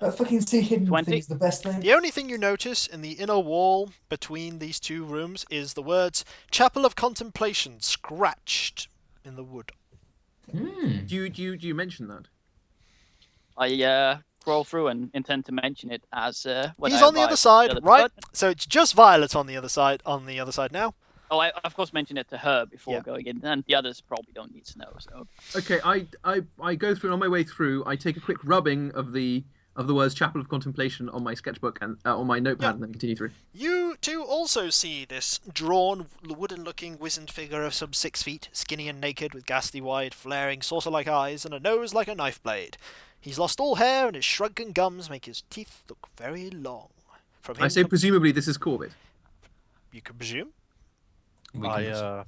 That fucking sea hidden 20? thing is the best thing. The only thing you notice in the inner wall between these two rooms is the words "Chapel of Contemplation" scratched in the wood. Do you mention that? I scroll through and intend to mention it as when He's I on the other arrive. side, right? So it's just Violet on the other side. On the other side now. Oh, I of course mentioned it to her before Yeah. going in, and the others probably don't need to know. So Okay, I go through, and on my way through, I take a quick rubbing of the words "Chapel of Contemplation" on my sketchbook and on my notepad, and then continue through. You too also see this drawn, wooden-looking, wizened figure of some 6 feet, skinny and naked, with ghastly wide, flaring, saucer-like eyes and a nose like a knife blade. He's lost all hair, and his shrunken gums make his teeth look very long. From him I say, presumably, this is Corbitt. you can presume. I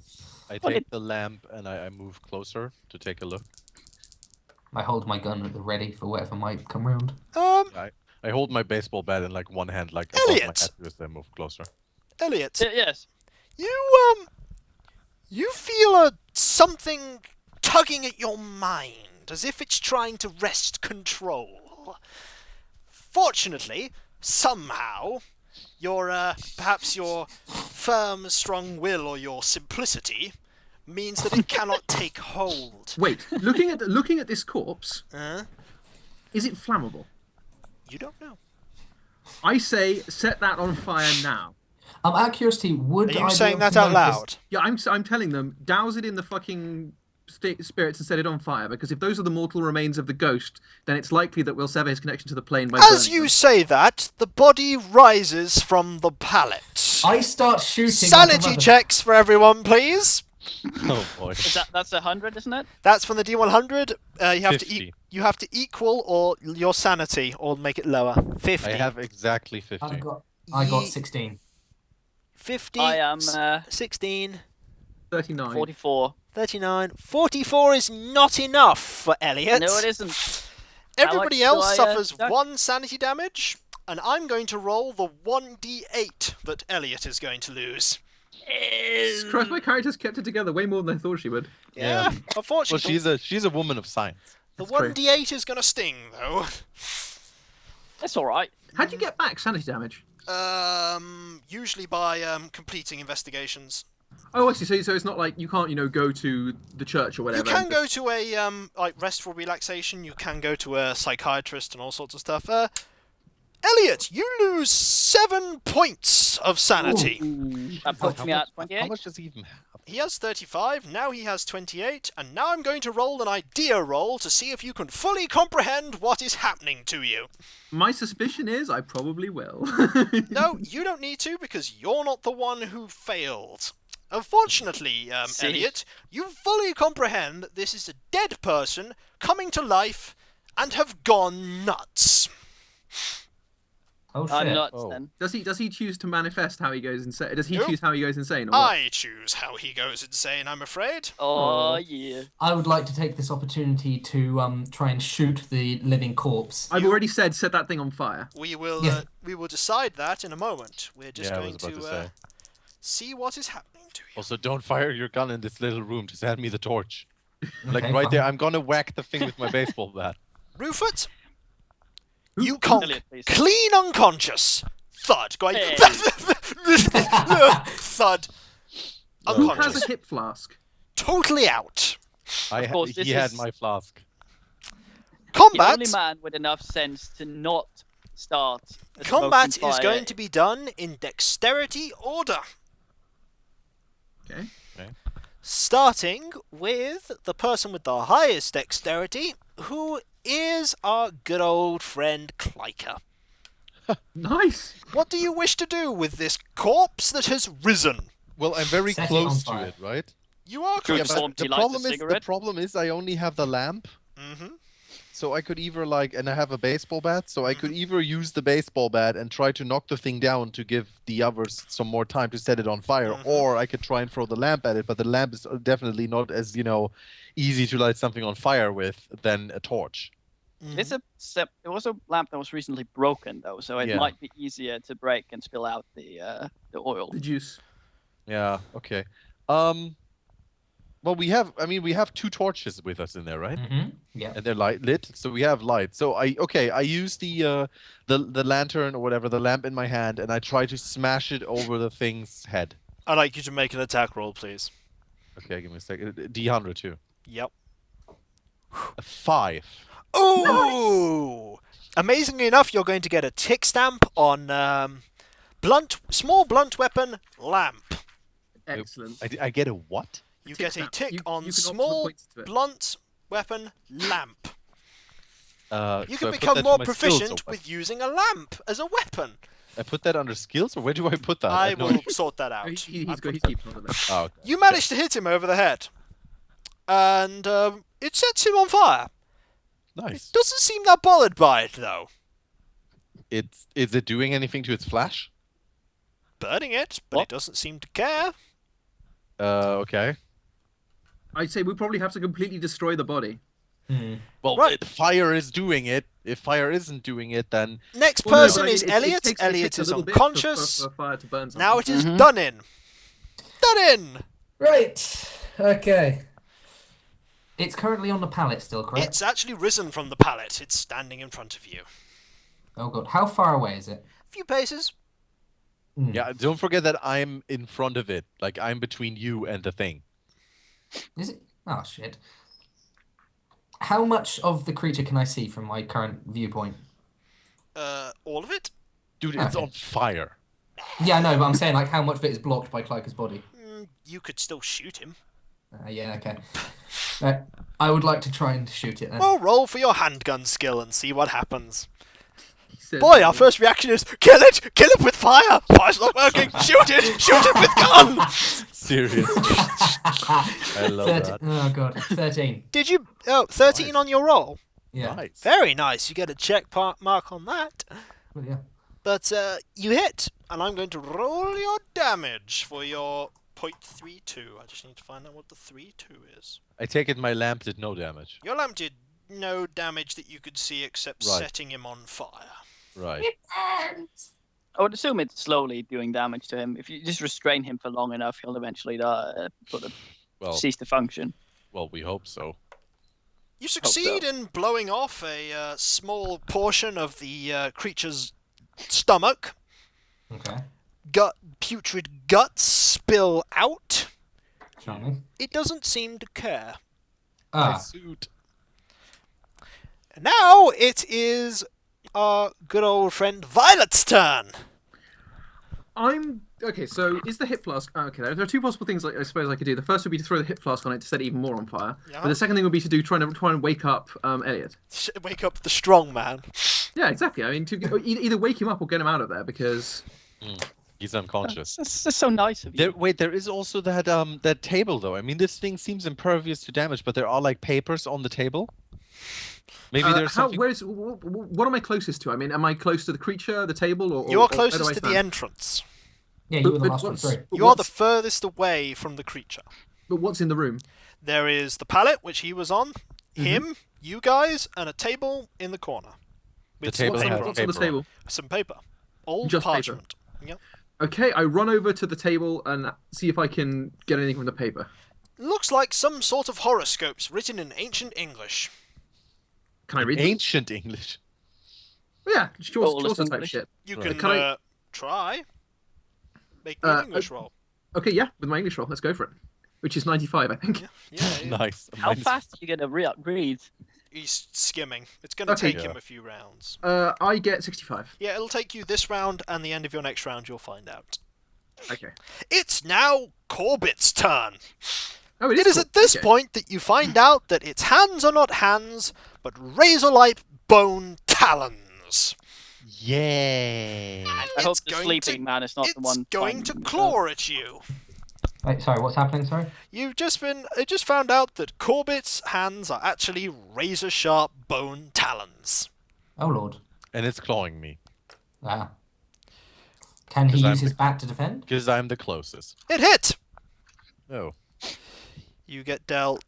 take the lamp and I move closer to take a look. I hold my gun at the ready for whatever might come round. I hold my baseball bat in like one hand, like above my Elliot! head as I move closer. Elliot, yes, you feel something tugging at your mind, as if it's trying to wrest control. Fortunately, somehow, perhaps your firm, strong will or your simplicity means that it cannot take hold. Wait, looking at this corpse, Uh, is it flammable? you don't know. I say, set that on fire now. Out of curiosity, would Are I you be saying able that to out notice- loud? Yeah, I'm telling them, douse it in the fucking spirits and set it on fire, because if those are the mortal remains of the ghost, then it's likely that we'll sever his connection to the plane by As burning you them. say that, the body rises from the pallet. I start shooting. Sanity checks for everyone, please. Oh boy. that's 100, isn't it? That's from the D100. You have 50. you have to equal or your sanity, or make it lower. 50. I have exactly 50. I got 16. 50. I am 16. 39. 44. 39. 44 is not enough for Elliot. No, it isn't. Everybody Alex, else do I, suffers duck? 1 sanity damage, and I'm going to roll the 1d8 that Elliot is going to lose. Christ, my character's kept it together way more than I thought she would. Yeah, Well, unfortunately. she's a woman of science. The That's true. 1d8 is going to sting, though. That's all right. How'd you get back sanity damage? Usually by completing investigations. Oh, I see. So it's not like you can't, go to the church or whatever. You can go to a like restful relaxation. You can go to a psychiatrist and all sorts of stuff. Elliot, you lose 7 points of sanity. That puts me at How 28. much does he even have? He has 35, now he has 28, and now I'm going to roll an idea roll to see if you can fully comprehend what is happening to you. My suspicion is I probably will. No, you don't need to, because you're not the one who failed. Unfortunately, See? Elliot, you fully comprehend that this is a dead person coming to life and have gone nuts. Oh shit! I'm nuts Oh. then. Does he choose to manifest how he goes insane? Does he Nope. choose how he goes insane? Or what? I choose how he goes insane, I'm afraid. Oh, yeah. I would like to take this opportunity to try and shoot the living corpse. I've already said set that thing on fire. We will Yeah. we will decide that in a moment. We're just Yeah, I going was about to to say. see what is happening to you. Also, don't fire your gun in this little room. Just hand me the torch. Like Okay, right fine. there, I'm gonna whack the thing with my baseball bat. Rufus, you conk, Elliot, please. clean unconscious. Thud, going Hey. thud, Who has unconscious, a hip flask? totally out. Of course, this He had is- my flask. The Combat, only man with enough sense to not start a combat smoking is fire. going to be done in dexterity order, Okay. starting with the person with the highest dexterity, who is our good old friend Kliker. Nice. What do you wish to do with this corpse that has risen? Well, I'm very Set it close on to fire. it, right? You are Good close. form. The He lights a problem is cigarette? I only have the lamp. Mm-hmm. So I could either and I have a baseball bat, so I could either use the baseball bat and try to knock the thing down to give the others some more time to set it on fire, or I could try and throw the lamp at it, but the lamp is definitely not as, easy to light something on fire with than a torch. It was a lamp that was recently broken though, so it Yeah. might be easier to break and spill out the oil. The juice. Yeah, okay. Well, we have 2 torches with us in there, right? Mm-hmm. Yeah. And they're lit, so we have light. So I use the lantern or whatever, the lamp in my hand, and I try to smash it over the thing's head. I'd like you to make an attack roll, please. Okay, give me a second. D100 too. Yep. A 5. Ooh! Amazingly enough, you're going to get a tick stamp on small blunt weapon lamp. Excellent. I get a what? You Tick get a stamp. tick You on can opt for small points to it. blunt weapon lamp. You So can I put become that to more my skills, proficient or what? with using a lamp as a weapon. I put that under skills, or where do I put that? I have no will idea. sort that out. He's I got put his that- keep on it. Oh, okay. You managed to hit him over the head, and it sets him on fire. Nice. Doesn't seem that bothered by it though. Is it doing anything to its flash? Burning it, but it What? doesn't seem to care. Okay. I'd say we probably have to completely destroy the body. Mm. Well, Right. if fire is doing it. If fire isn't doing it, then Next Well, no, person but I mean, is it Elliot. takes Elliot a is little bit unconscious. for fire to burn something. Now it is Mhm. done in. Done in. Right. Okay. It's currently on the pallet still, correct? It's actually risen from the pallet. It's standing in front of you. Oh god. How far away is it? A few paces. yeah, don't forget that I'm in front of it. Like I'm between you and the thing. Is it? Oh shit. How much of the creature can I see from my current viewpoint? All of it? Dude, it's Okay. on fire. Yeah, I know, but I'm saying like how much of it is blocked by Clyker's body. You could still shoot him. Yeah, okay. I would like to try and shoot it then. Well, roll for your handgun skill and see what happens. He said- Boy, our first reaction is kill it with fire. Fire's not working. Shoot it with gun. Serious. I love that. Oh god, 13. Did you? Oh, 13 Nice. on your roll. Yeah. Nice. Very nice. You get a check mark on that. Well, yeah. But you hit, and I'm going to roll your damage for your .32. I just need to find out what the 32 is. I take it my lamp did no damage. Your lamp did no damage that you could see except Right. setting him on fire. Right. I would assume it's slowly doing damage to him. If you just restrain him for long enough, he'll eventually Well, cease to function. well, we hope so. You succeed in blowing off a small portion of the creature's stomach. Okay. Putrid guts spill out. Charming. It doesn't seem to care. My Ah. suit. And now it is our good old friend Violet's turn. Okay, so is the hip flask... Okay, there are 2 possible things I suppose I could do. The first would be to throw the hip flask on it to set it even more on fire. Yeah. But the second thing would be to try and wake up Elliot. Wake up the strong man. Yeah, exactly. I mean, either wake him up or get him out of there, because... He's unconscious. That's so nice of you. There is also that table though. I mean, this thing seems impervious to damage, but there are like papers on the table. Maybe there's something. What am I closest to? I mean, am I close to the creature, the table, or... You are or where do closest I to the stand? entrance. Yeah, you were the But last one what's- through. but You are the what's- furthest away from the creature. But what's in the room? There is the pallet, which he was on, him, you guys, and a table in the corner. With table some, has What's on the paper on. table? some paper. Old Just paper. parchment. Yep. Okay, I run over to the table and see if I can get anything from the paper. Looks like some sort of horoscopes written in ancient English. Can I read them? Ancient English. Yeah, All Chaucer this type English. shit. You Right. can, Can I- try. Make me an English roll. Okay, yeah, with my English roll, let's go for it. Which is 95, I think. Yeah. Nice. How Mine's- fast are you gonna read? He's skimming. It's going to Okay. take him Yeah. a few rounds. I get 65. Yeah, it'll take you this round and the end of your next round, you'll find out. Okay. It's now Corbitt's turn. Oh, It is cool. at this Okay. point that you find out that its hands are not hands, but razor-like bone talons. Yay! I hope the sleeping man is not the one. It's going to finding the claw at you. Wait, sorry, what's happening? Sorry. I just found out that Corbitt's hands are actually razor-sharp bone talons. Oh lord. And it's clawing me. Ah. Can he 'Cause I'm use his the- bat to defend? Because I'm the closest. It hit! Oh. You get dealt...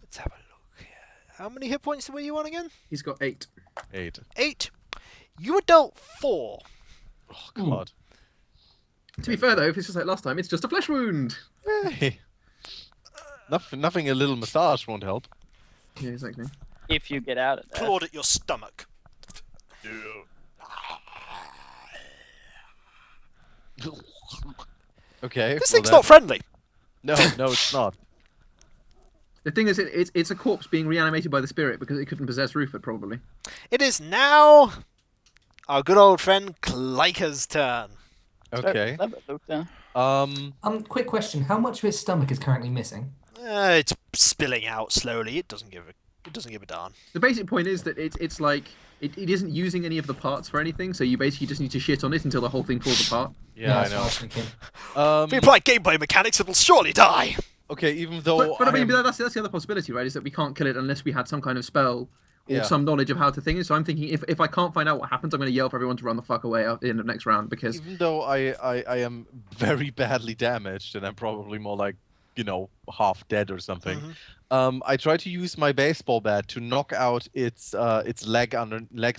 Let's have a look here. How many hit points were you on again? He's got 8. 8. 8. You were dealt 4. Oh, God. To be fair, though, if it's just like last time, it's just a flesh wound. Hey. Nothing a little massage won't help. Yeah, exactly. If you get out of there. Clawed at your stomach. Okay. This well thing's not friendly. No, it's not. The thing is, it's a corpse being reanimated by the spirit because it couldn't possess Ruford, probably. It is now our good old friend Klika's turn. Okay. Quick question. How much of his stomach is currently missing? It's spilling out slowly. It doesn't give a darn. The basic point is that it's like it isn't using any of the parts for anything, so you basically just need to shit on it until the whole thing falls apart. Yeah, I that's what I know. was thinking. If we apply gameplay mechanics, it will surely die. Okay, even though But I mean, that's the other possibility, right? Is that we can't kill it unless we had some kind of spell or some knowledge of how to thing it. So I'm thinking if I can't find out what happens, I'm going to yell for everyone to run the fuck away at the end of next round because even though I am very badly damaged and I'm probably more like, half dead or something, I try to use my baseball bat to knock out its legs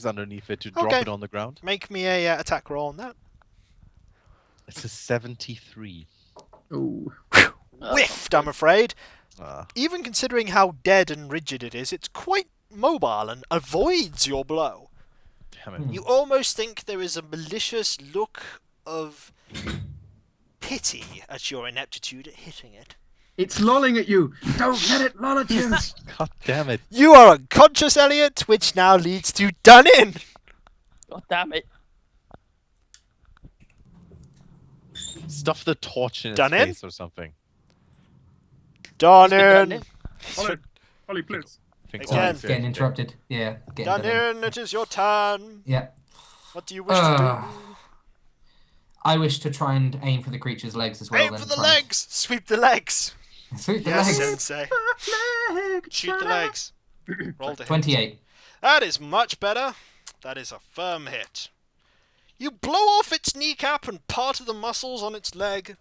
underneath it to drop it on the ground. Make me a attack roll on that. It's a 73. oh, Whiffed, I'm afraid. Ah. Even considering how dead and rigid it is, it's quite mobile and avoids your blow. Damn it. You almost think there is a malicious look of pity at your ineptitude at hitting it. it's lolling at you. Don't let it loll at you. God damn it. You are unconscious, Elliot, which now leads to done in. God damn it. Stuff the torch in its Done in? face or something. Done Done in. in. Ollie, please. I think Again. Ollie's Getting it. interrupted. Yeah. Getting Done done in. in. It is your turn. Yeah. What do you wish to I wish to try and aim for the creature's legs as do? well. Aim then for the try legs. Sweep the legs. and- Sweep the Yes, legs. Sensei. Shoot the legs. Roll to hit. 28. That is much better. That is a firm hit. You blow off its kneecap and part of the muscles on its leg.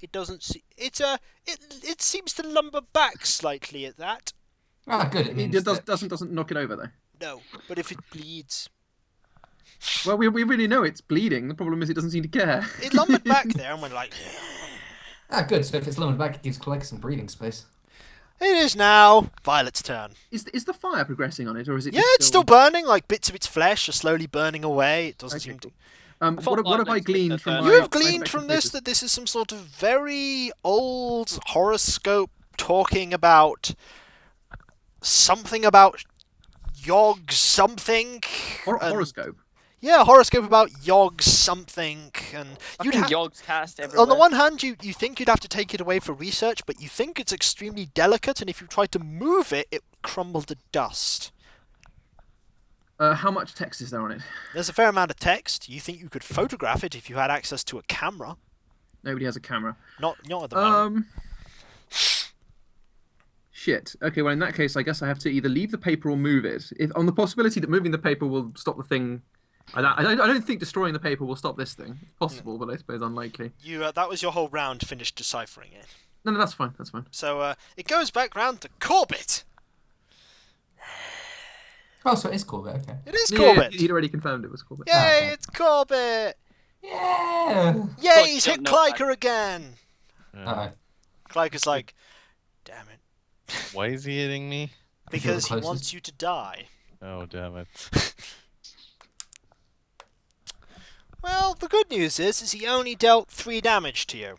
It doesn't see. It seems to lumber back slightly at that. Ah, good. It means It that- doesn't knock it over though. No, but if it bleeds, Well, we really know it's bleeding. The problem is it doesn't seem to care. it lumbered back there and went like. Ah, good. So if it's lumbered back, it gives Clegg some breathing space. It is now Violet's turn. Is the fire progressing on it, or is it? Yeah, just it's still burning. Like bits of its flesh are slowly burning away. It doesn't Okay, seem to. cool. What have I gleaned from? You my- have gleaned my from infected this that this is some sort of very old horoscope talking about something about Yog something. papers. and- Horoscope. Yeah, horoscope about Yog something, and you'd Fucking ha- yogs cast everywhere. on the one hand, you think you'd have to take it away for research, but you think it's extremely delicate, and if you tried to move it, it would crumble to dust. How much text is there on it? There's a fair amount of text. You think you could photograph it if you had access to a camera? Nobody has a camera. Not at the moment. Shit. Okay, well in that case, I guess I have to either leave the paper or move it. If on the possibility that moving the paper will stop the thing, I don't think destroying the paper will stop this thing. It's possible, but I suppose unlikely. You that was your whole round finished deciphering it. No, that's fine. That's fine. So it goes back round to Corbitt. Oh, so it is Corbitt. Okay. It is Yeah, Corbitt. he'd already confirmed it was Corbitt. Yay, it's Corbitt! Yeah. Yay, But he's you hit don't know Kliker again. Uh-oh. Kliker's like, damn it, Why is he hitting me? because he closest. wants you to die. Oh, damn it. Well, the good news is he only dealt 3 damage to you.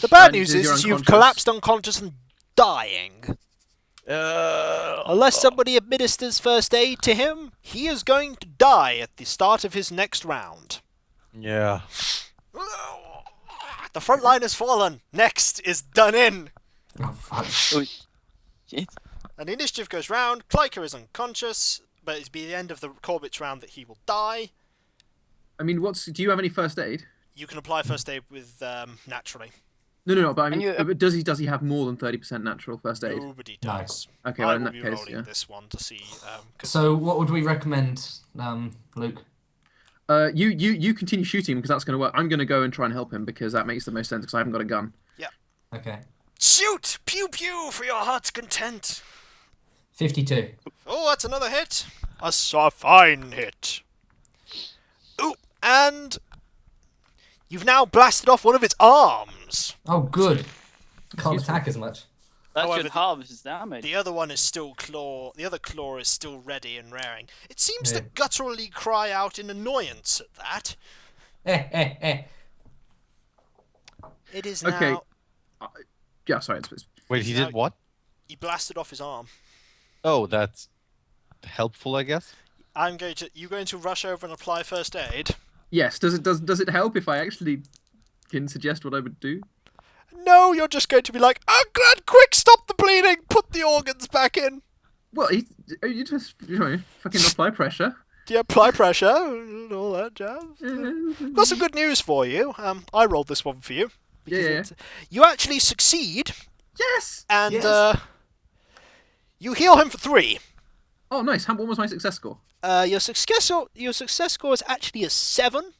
The bad And news you're is you've unconscious. collapsed unconscious and dying. Unless somebody administers first aid to him, he is going to die at the start of his next round. Yeah. The front line has fallen. Next is done in. Oh, fuck. Oh, shit. And the initiative goes round. Klyka is unconscious, but it'll be the end of the Corbitt's round that he will die. I mean, do you have any first aid? You can apply first aid with naturally. No. But I mean, does he have more than 30% natural first aid? Nobody does. Okay, I well, in will that be case, rolling this one to see. So what would we recommend, Luke? You continue shooting because that's going to work. I'm going to go and try and help him because that makes the most sense because I haven't got a gun. Yeah. Okay. Shoot! Pew pew for your heart's content. 52. Oh, that's another hit. A fine hit. Ooh, and you've now blasted off one of its arms. Oh, good. Can't attack as much. That However, should halve his damage. The other one is still claw. The other claw is still ready and raring. It seems to gutturally cry out in annoyance at that. It is now. Okay. Yeah, sorry. Wait, he did what? He blasted off his arm. Oh, that's helpful, I guess. You going to rush over and apply first aid? Yes. Does it help if I actually can suggest what I would do? No, you're just going to be like, oh, God, quick, stop the bleeding, put the organs back in. Well, you just fucking apply pressure. Do you apply pressure and all that jazz? Got some good news for you. I rolled this one for you. Yeah. You actually succeed. Yes. And Yes. You heal him for 3. Oh, nice. What was my success score? Your success score is actually a 7.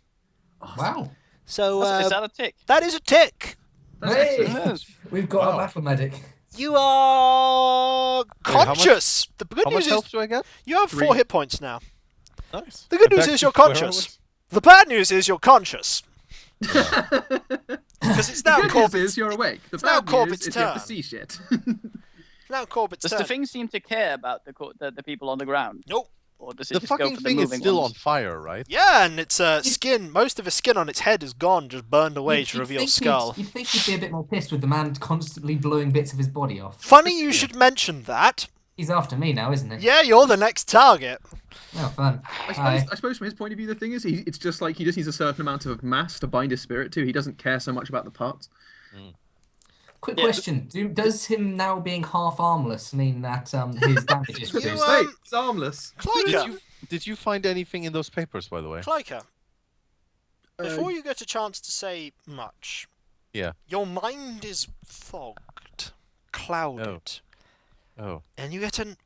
Wow. So Is that a tick? that is a tick. Hey! Yes. We've got a battle medic. You are conscious. The good How news much is health do I get? you have 4 hit points now. Nice. The good I'm news back is to you're where I conscious. was. The bad news is you're conscious. Because it's now The good news Corbitt's. is you're awake. The now bad news Corbitt's is you have to turn. see shit. Now Corbitt's Does turn. the thing seem to care about the people on the ground? Nope. Or does it The just go fucking for the thing is moving still ones? on fire, right? Yeah, and its skin, most of his skin on its head is gone, just burned away You'd to reveal think skull. You'd think he'd be a bit more pissed with the man constantly blowing bits of his body off. Funny you should mention that. He's after me now, isn't he? Yeah, you're the next target. Oh, fun. I suppose from his point of view, the thing is, it's just like he just needs a certain amount of mass to bind his spirit to. He doesn't care so much about the parts. Quick question: does him now being half armless mean that his damage is reduced? Wait, it's armless. Klyka, Did you find anything in those papers, by the way? Klyka, before you get a chance to say much, Yeah. your mind is fogged, clouded, Oh. and you get an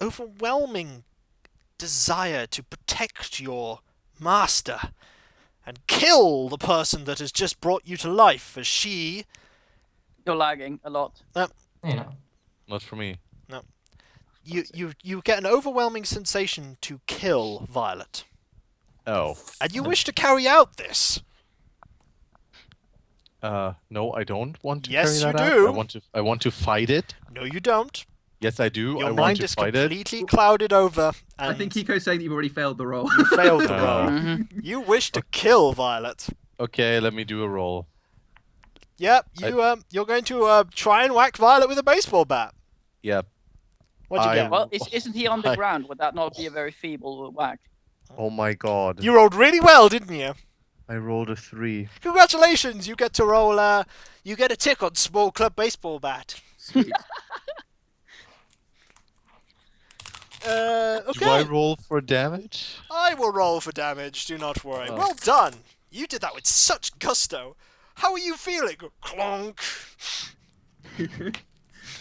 overwhelming desire to protect your master and kill the person that has just brought you to life, as she... You're lagging a lot. You know. Not for me. You get an overwhelming sensation to kill Violet. Oh. And you wish to carry out this. No, I don't want to Yes, carry that you out. do. I want to fight it. No, you don't. Yes, I do. Your I want mind to is fight it. completely clouded over. And I think Kiko's saying that you've already failed the roll. you failed the roll. Mm-hmm. You wish to kill Violet. Okay, let me do a roll. Yep, you're going to try and whack Violet with a baseball bat. Yep. What'd you get? Well, isn't he on the I- ground? Would that not be a very feeble whack? Oh my god. You rolled really well, didn't you? I rolled a 3. Congratulations, you get to roll. You get a tick on small club baseball bat. Sweet. Okay. Do I roll for damage? I will roll for damage. Do not worry. Oh. Well done. You did that with such gusto. How are you feeling? Clonk.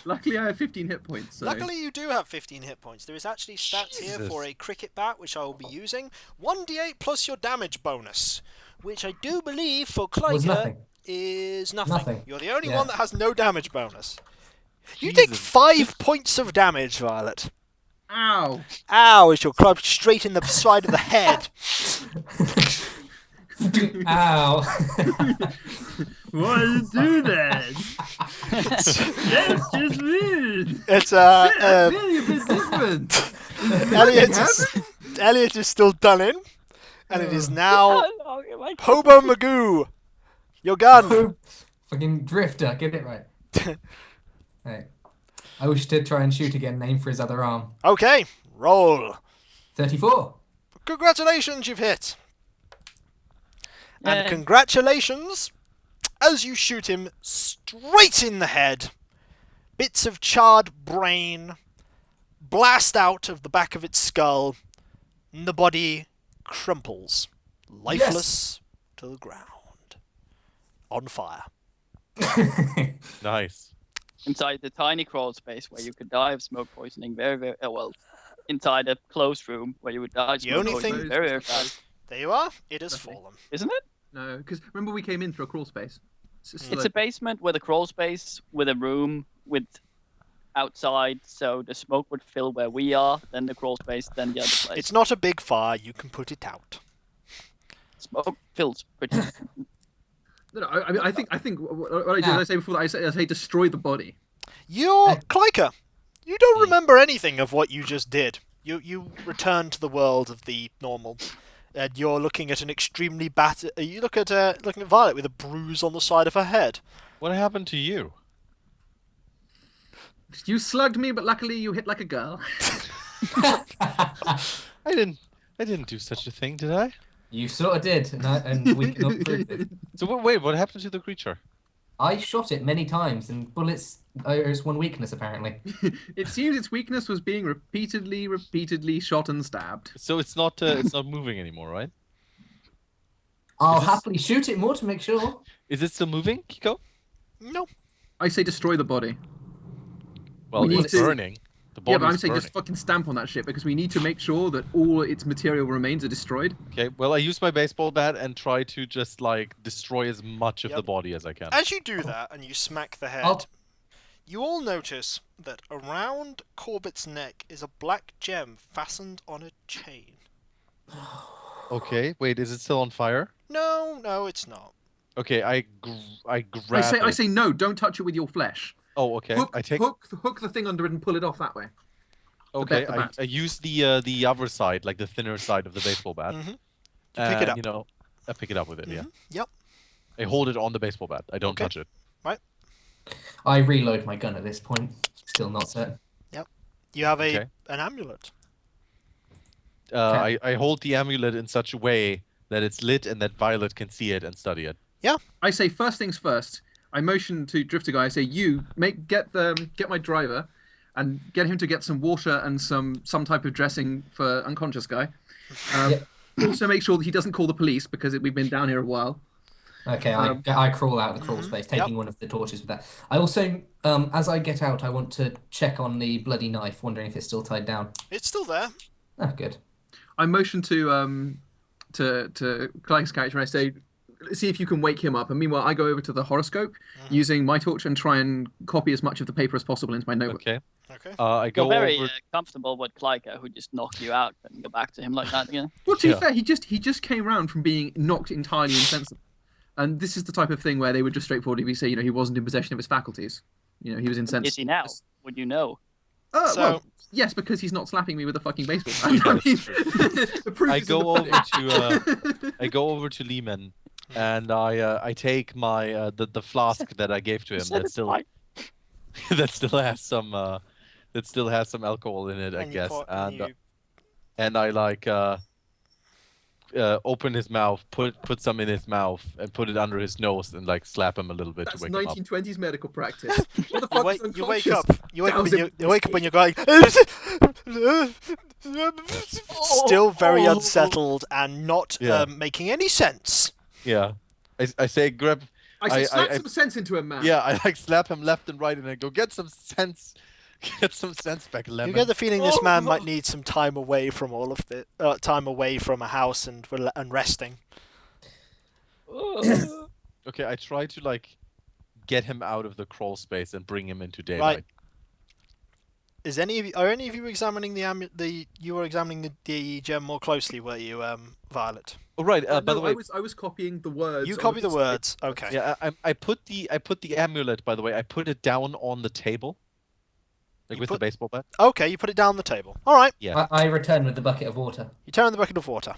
Luckily, I have 15 hit points. So. Luckily, you do have 15 hit points. There is actually stats here Jesus. for a cricket bat, which I will be using. 1d8 plus your damage bonus, which I do believe for Was Klyka nothing. is nothing. Nothing. You're the only Yeah. one that has no damage bonus. You take Jesus. 5 points of damage, Violet. Ow! Ow, as you're clubbed straight in the side of the head. Ow. Why did you do that? That's just weird. It's Really a bit different. Elliot is still done in, and it is now Oh, my Hobo Magoo. Your gun. Fucking drifter, get it right. Right. I wish to try and shoot again, aim for his other arm. Okay, roll. 34. Congratulations, you've hit. And Yay. congratulations, as you shoot him straight in the head. Bits of charred brain, blast out of the back of its skull, and the body crumples, lifeless to the ground, on fire. Nice. Inside the tiny crawl space where you could die of smoke poisoning very, very well. Inside a closed room where you would die of smoke poisoning very, very fast. There you are. It has fallen. Isn't it? No, because remember we came in through a crawl space. It's a basement with a crawl space, with a room, with outside, so the smoke would fill where we are, then the crawl space, then the other place. It's not a big fire. You can put it out. Smoke fills pretty. No, I mean, I think what I did, as I say before that, I say destroy the body. You're Kliker. You don't remember anything of what you just did. You return to the world of the normal, and you're looking at an extremely battered. You looking at Violet with a bruise on the side of her head. What happened to you? You slugged me, but luckily you hit like a girl. I didn't do such a thing, did I? You sort of did, and we can prove it. So wait, what happened to the creature? I shot it many times, and bullets are its one weakness, apparently. It seems its weakness was being repeatedly shot and stabbed. So it's not moving anymore, right? I'll happily shoot it more to make sure. Is it still moving, Kiko? No. I say destroy the body. Well, We need it's to- burning. The Yeah, but I'm body's saying burning. just fucking stamp on that shit because we need to make sure that all its material remains are destroyed. Okay, well, I use my baseball bat and try to just, like, destroy as much of the body as I can. As you do that, and you smack the head, you all notice that around Corbitt's neck is a black gem fastened on a chain. Okay, wait, is it still on fire? No, it's not. Okay, I grab I it. say no, don't touch it with your flesh. Oh, okay. Hook the thing under it and pull it off that way. Okay, the bat. I use the other side, like the thinner side of the baseball bat. Mm-hmm. And, pick it up. You know, I pick it up with it, yeah. Yep. I hold it on the baseball bat. I don't touch it. Right. I reload my gun at this point. Still not certain. Yep. You have Okay. an amulet. I hold the amulet in such a way that it's lit and that Violet can see it and study it. Yeah. I say first things first. I motion to Drifter Guy. I say you get my driver, and get him to get some water and some type of dressing for unconscious guy. Also make sure that he doesn't call the police because we've been down here a while. Okay, I crawl out the crawl space, taking one of the torches with that. I also, as I get out, I want to check on the bloody knife, wondering if it's still tied down. It's still there. Oh, good. I motion to Clyde's character and I say, see if you can wake him up. And meanwhile, I go over to the horoscope using my torch and try and copy as much of the paper as possible into my notebook. Okay. Okay. I go You're very over. comfortable with Kliker, who just knocked you out and go back to him like that again. Well, to be fair, he just came round from being knocked entirely insensible. And this is the type of thing where they would just straightforwardly say, he wasn't in possession of his faculties. He was insensible. Is he now? Would you know? Well, yes, because he's not slapping me with a fucking baseball bat. I mean, the proof I is in go the over pudding. to I go over to Lehman, and I take my the flask that I gave to him that still has some alcohol in it, I guess, and I like open his mouth, put some in his mouth, and put it under his nose, and like slap him a little bit That's to wake him up. 1920s medical practice. What the fuck is You wake unconscious? up. You wake up and you're going. Still very unsettled and not making any sense. Yeah, I say grab. I slap some sense into him, man. Yeah, I like slap him left and right, and I go get some sense. Get some sense back, Lemon. You get the feeling this man might need some time away from all of the time away from a house and resting. Okay, I try to like get him out of the crawl space and bring him into daylight. Right. Are any of you examining you were examining the gem more closely, were you, Violet? Oh right. By the way, I was copying the words. You copy the words. Okay. Yeah, I put the amulet. By the way, I put it down on the table, like with the baseball bat. Okay, you put it down on the table. All right. Yeah. I return with the bucket of water. You turn the bucket of water,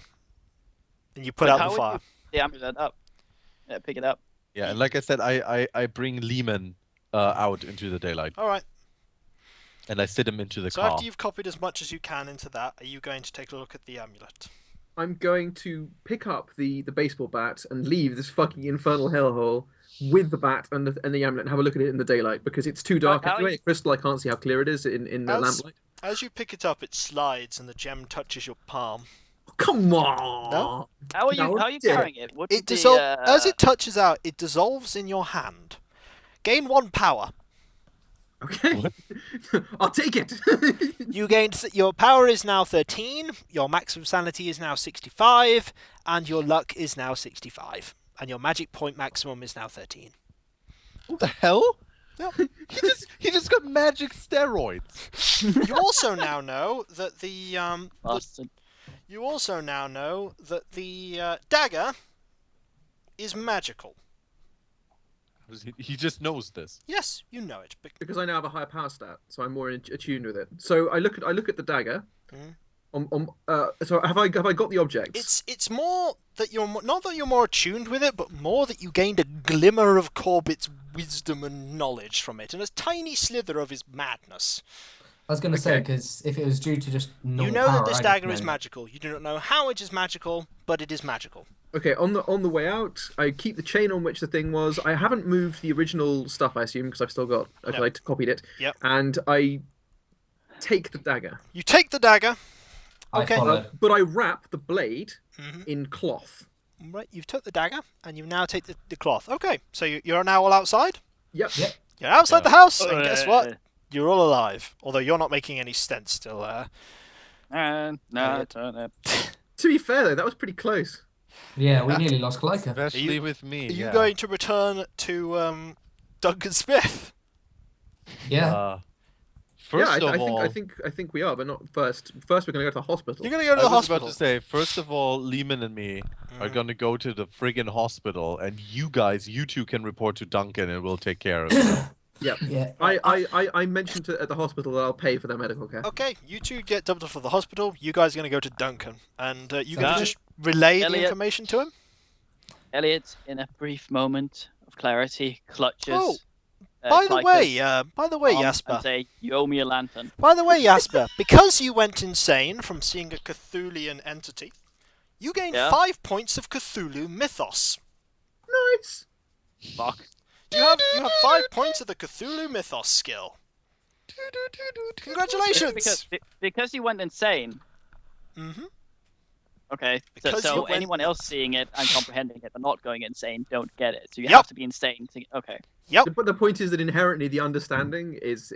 and you put out the fire. The amulet up. Yeah, pick it up. Yeah, and like I said, I bring Lehman out into the daylight. All right. And I sit him into the So car. after you've copied as much as you can into that, are you going to take a look at the amulet? I'm going to pick up the baseball bat and leave this fucking infernal hellhole with the bat and the amulet and have a look at it in the daylight because it's too dark anyway. Crystal, I can't see how clear it is in the lamplight. As you pick it up, it slides and the gem touches your palm. Come on. No? How are you? No, How are you dear. carrying it? Wouldn't As it touches out, it dissolves in your hand. Gain 1 power. Okay. I'll take it. You gain. Your power is now 13. Your maximum sanity is now 65, and your luck is now 65, and your magic point maximum is now 13. What the hell? Yep. He just got magic steroids. You also now know that the Bastard. You also now know that the dagger is magical. He just knows this. Yes, you know it. Because I now have a higher power stat, so I'm more attuned with it. So I look at the dagger. So have I got the objects? It's more that not that you're more attuned with it, but more that you gained a glimmer of Corbitt's wisdom and knowledge from it, and a tiny slither of his madness. I was going to say, because if it was due to just normal You know power, that this I'd dagger have is known. magical. You do not know how it is magical, but it is magical. Okay, on the way out, I keep the chain on which the thing was. I haven't moved the original stuff, I assume, because I've still got. I copied it. Yep. And I take the dagger. You take the dagger. I Okay. follow. But I wrap the blade in cloth. Right, you've took the dagger, and you now take the cloth. Okay, so you're now all outside? Yep. Yep. You're outside the house, and guess what? You're all alive. Although you're not making any sense still. No. To be fair, though, that was pretty close. Yeah, we nearly lost Clyca. Especially with me. Are you going to return to Duncan Smith? Yeah. First of all, I think we are, but not first. First, we're going to go to the hospital. You're going to go to I the was hospital. about to say, first of all, Lehman and me are gonna go to the friggin' hospital, and you two can report to Duncan, and we'll take care of it. Yeah. Yeah. I mentioned at the hospital that I'll pay for their medical care. Okay, you two get dumped off to the hospital. You guys are going to go to Duncan, and you can Sounds just relay the Elliot. information to him. Elliot, in a brief moment of clarity, clutches. Oh, by the way, Jasper. And say, "You owe me a lantern." By the way, Jasper, because you went insane from seeing a Cthulian entity, you gain 5 points of Cthulhu mythos. Nice. Fuck. You have 5 points of the Cthulhu mythos skill. Congratulations! Because you went insane. Mm-hmm. Okay. Because you So went anyone else seeing it and comprehending it and not going insane don't get it. So you Yep. have to be insane. Okay. Yep. But the point is that inherently the understanding is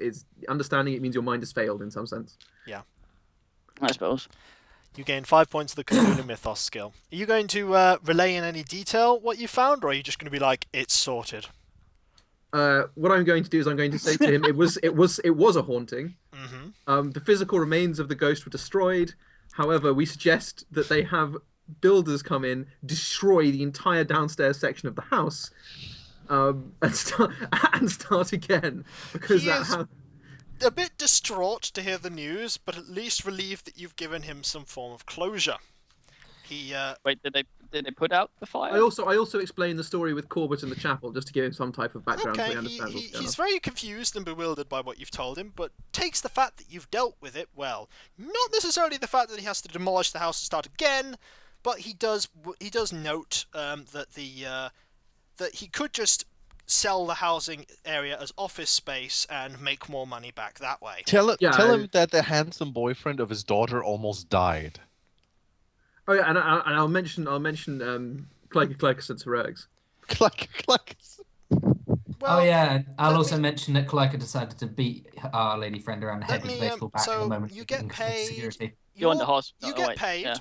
understanding. It means your mind has failed in some sense. I suppose. You gain 5 points of the Cthulhu mythos skill. Are you going to relay in any detail what you found, or are you just going to be like, it's sorted? What I'm going to do is I'm going to say to him, it was a haunting. Mm-hmm. The physical remains of the ghost were destroyed. However, we suggest that they have builders come in, destroy the entire downstairs section of the house, and start again because He that is a bit distraught to hear the news, but at least relieved that you've given him some form of closure. He Wait, did they put out the fire? I also explained the story with Corbitt and the chapel just to give him some type of background so okay. he understands what's going He's on. very confused and bewildered by what you've told him, but takes the fact that you've dealt with it well. Not necessarily the fact that he has to demolish the house and start again, but he does note that that he could just sell the housing area as office space and make more money back that way. Tell him that the handsome boyfriend of his daughter almost died. Oh yeah, and I'll mention Kikoskia and Heroics. Cluck. Well, Oh yeah, and I'll let also me- mention that Clyca decided to beat our lady friend around the head Let with a me, baseball bat so at the moment. you get in paid- security. You're in the hospital. You Oh, get wait, paid. yeah.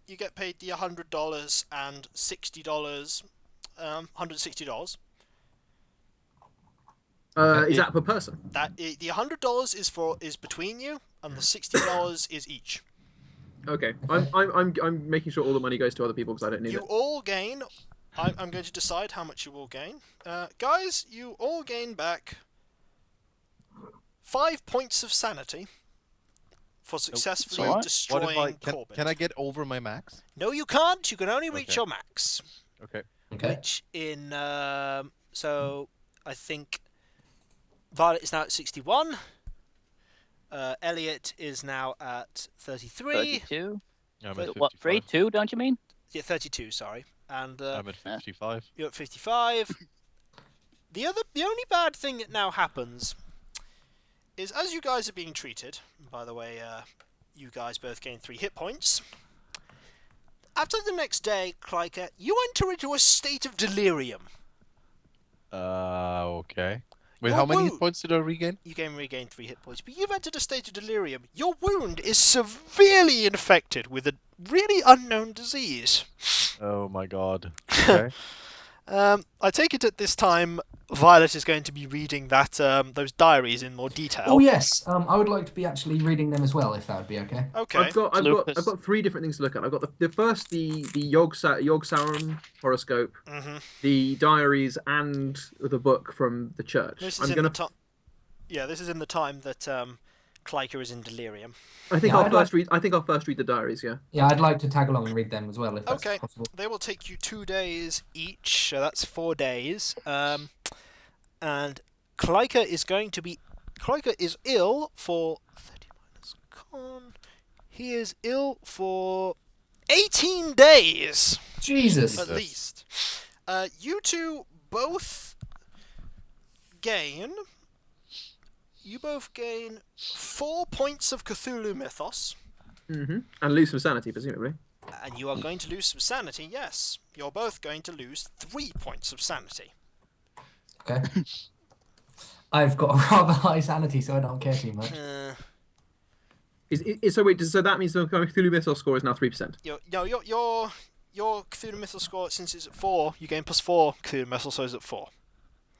You get paid the $100 and $60. $160. Is that per person? The $100 is between you, and the $60 is each. Okay, I'm making sure all the money goes to other people because I don't need You it. all gain. I'm going to decide how much you all gain. Guys, you all gain back 5 points of sanity for successfully alright. destroying Corbitt. Can I get over my max? No, you can't. You can only reach Okay. your max. Okay. Okay. Which in so I think Violet is now at 61. Elliot is now at 33. 32. I'm at But 55. What? 3, 2? Don't you mean? Yeah, 32. Sorry, and I'm at 55. you're at 55. The only bad thing that now happens is as you guys are being treated, by the way, you guys both gain 3 hit points. After the next day, Kliker, you enter into a state of delirium. Okay. Wait, Your how many hit wound- points did I regain? You regain 3 hit points, but you've entered a state of delirium. Your wound is severely infected with a really unknown disease. Oh my god. Okay. I take it at this time, Violet is going to be reading that those diaries in more detail. Oh yes, I would like to be actually reading them as well, if that would be okay. Okay. I've got 3 different things to look at. I've got the first, the Yog Sauron horoscope, the diaries, and the book from the church. This is this is in the time that Kliker is in delirium. I think I'll first read the diaries. Yeah. Yeah, I'd like to tag along and read them as well, if that's Okay. possible. They will take you 2 days each, so that's 4 days. And Kliker is ill for 30 minus con. He is ill for 18 days Jesus. at least. You two both gain 4 points of Cthulhu mythos. And lose some sanity, presumably. And you are going to lose some sanity, yes. You're both going to lose 3 points of sanity. Okay. I've got a rather high sanity, so I don't care too much. So that means the Cthulhu Mythos score is now 3%. Your Cthulhu mythos score, since it's at 4, you gain +4 Cthulhu mythos, so it's at 4.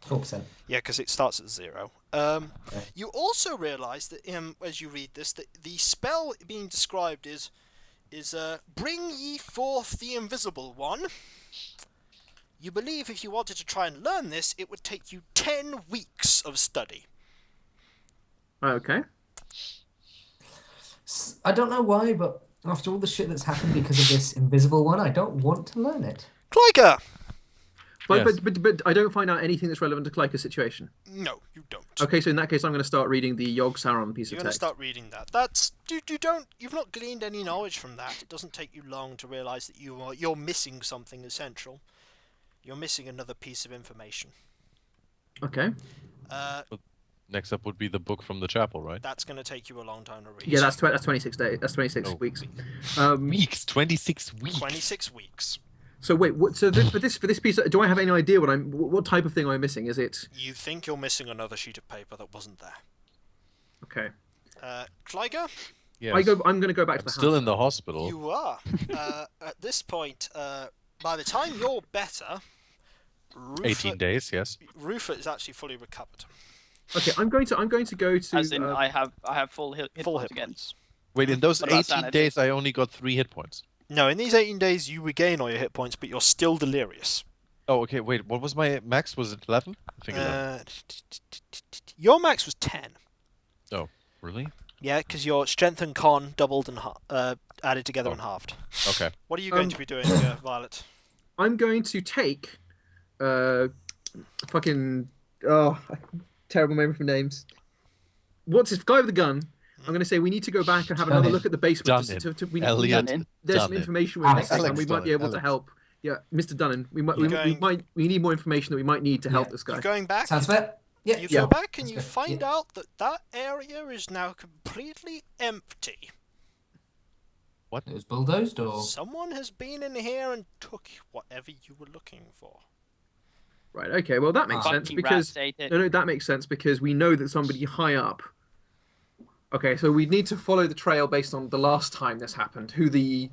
4%. Yeah, because it starts at 0. You also realise that, as you read this, that the spell being described is bring ye forth the invisible one. You believe if you wanted to try and learn this, it would take you 10 weeks of study. Okay. I don't know why, but after all the shit that's happened because of this invisible one, I don't want to learn it. Kliker! But I don't find out anything that's relevant to Kliker's situation. No, you don't. Okay, so in that case, I'm going to start reading the Yog Sauron piece You're of going to text. start reading that. You've not gleaned any knowledge from that. It doesn't take you long to realise that you're missing something essential. You're missing another piece of information. Okay. Next up would be the book from the chapel, right? That's going to take you a long time to read. Yeah, that's 26 days. That's 26 weeks. Weeks, 26 weeks. 26 weeks. So wait, for this piece, do I have any idea what type of thing am I missing? Is it? You think you're missing another sheet of paper that wasn't there. Okay. Kliger? Yes. I'm going to go back to the Still house. in the hospital. You are. At this point, by the time you're better, 18 days, yes. Rufus is actually fully recovered. Okay, I'm going to go to. As in, I have full hit Full points hit again. points. Wait, in those What about 18 sanity? days, I only got 3 hit points. No, in these 18 days, you regain all your hit points, but you're still delirious. Oh, okay, wait, what was my max? Was it 11? I think 11. Your max was 10. Oh, really? Yeah, because your strength and con doubled and added together and halved. Okay. What are you going to be doing, Violet? I'm going to take, fucking, terrible memory for names. What's his guy with the gun? I'm going to say we need to go back and have another look at the basement. Elliot. There's some Dunnan. information we're missing, Alex and we might be able to Dunnan. help. Yeah, Mr. Dunnan. We need more information that we might need to help this guy. You're going back? Sounds fair? Yeah. You Yeah. go back and That's you good. find Yeah. out that area is now completely empty. It was bulldozed, or? Someone has been in here and took whatever you were looking for. Right. Okay. Well, that makes sense Fucking because rats ate it. no, that makes sense because we know that somebody high up. Okay, so we need to follow the trail based on the last time this happened. Who the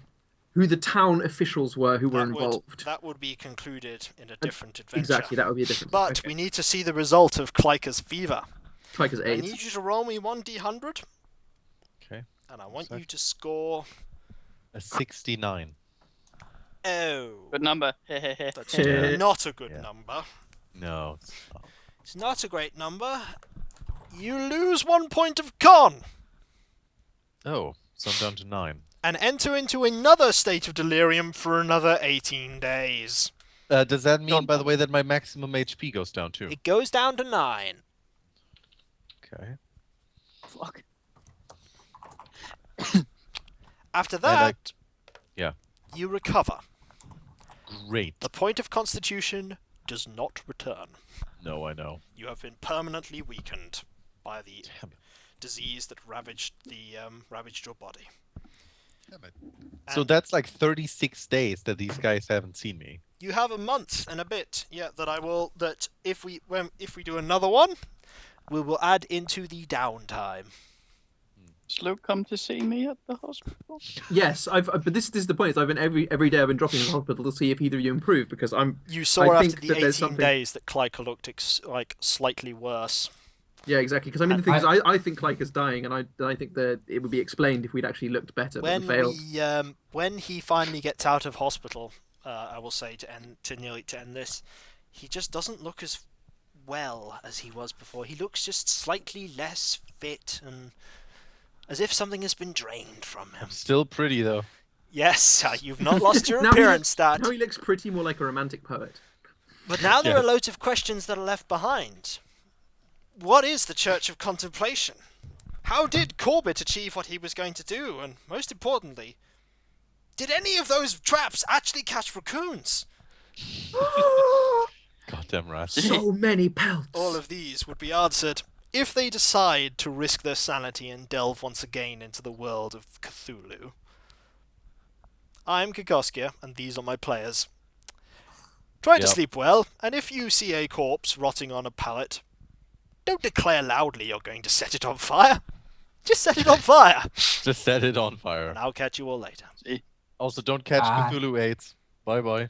town officials were who were involved. That would be concluded in a different adventure. Exactly, that would be a different. But okay. we need to see the result of Kliker's fever. Kliker's I AIDS. need you to roll me 1d100, Okay. and I want you to score. A 69. Oh, Good number. that's Yeah. not a good Yeah. number. No. It's not. It's not a great number. You lose 1 point of con Oh, so I'm down to 9. and enter into another state of delirium for another 18 days. Does that mean, by the way, that my maximum HP goes down too? It goes down to 9. Okay. Fuck. After that, yeah. you recover. Great. The point of constitution does not return. No, I know. You have been permanently weakened by the Damn it. disease that ravaged your body. So that's like 36 days that these guys haven't seen me. You have a month and a bit, that if we do another one, we will add into the downtime. Does Luke come to see me at the hospital? Yes, but this is the point. Is I've been every day I've been dropping in the hospital to see if either of you improve because You saw I after think the that there's 18 something... days that Kleika looked like slightly worse. Yeah, exactly. Because I mean, the thing is, I think Kleika's dying, and I think that it would be explained if we'd actually looked better. But we failed. When he finally gets out of hospital, I will say to end this, he just doesn't look as well as he was before. He looks just slightly less fit and as if something has been drained from him. Still pretty though. Yes, you've not lost your appearance, Dad. Now he looks pretty more like a romantic poet. But now there are loads of questions that are left behind. What is the Church of Contemplation? How did Corbitt achieve what he was going to do? And most importantly, did any of those traps actually catch raccoons? Goddamn rats. So many pelts. All of these would be answered if they decide to risk their sanity and delve once again into the world of Cthulhu. I'm Kikoskia, and these are my players. Try to sleep well, and if you see a corpse rotting on a pallet, don't declare loudly you're going to set it on fire. Just set it on fire. Just set it on fire. And I'll catch you all later. Also, don't catch Cthulhu AIDS. Bye-bye.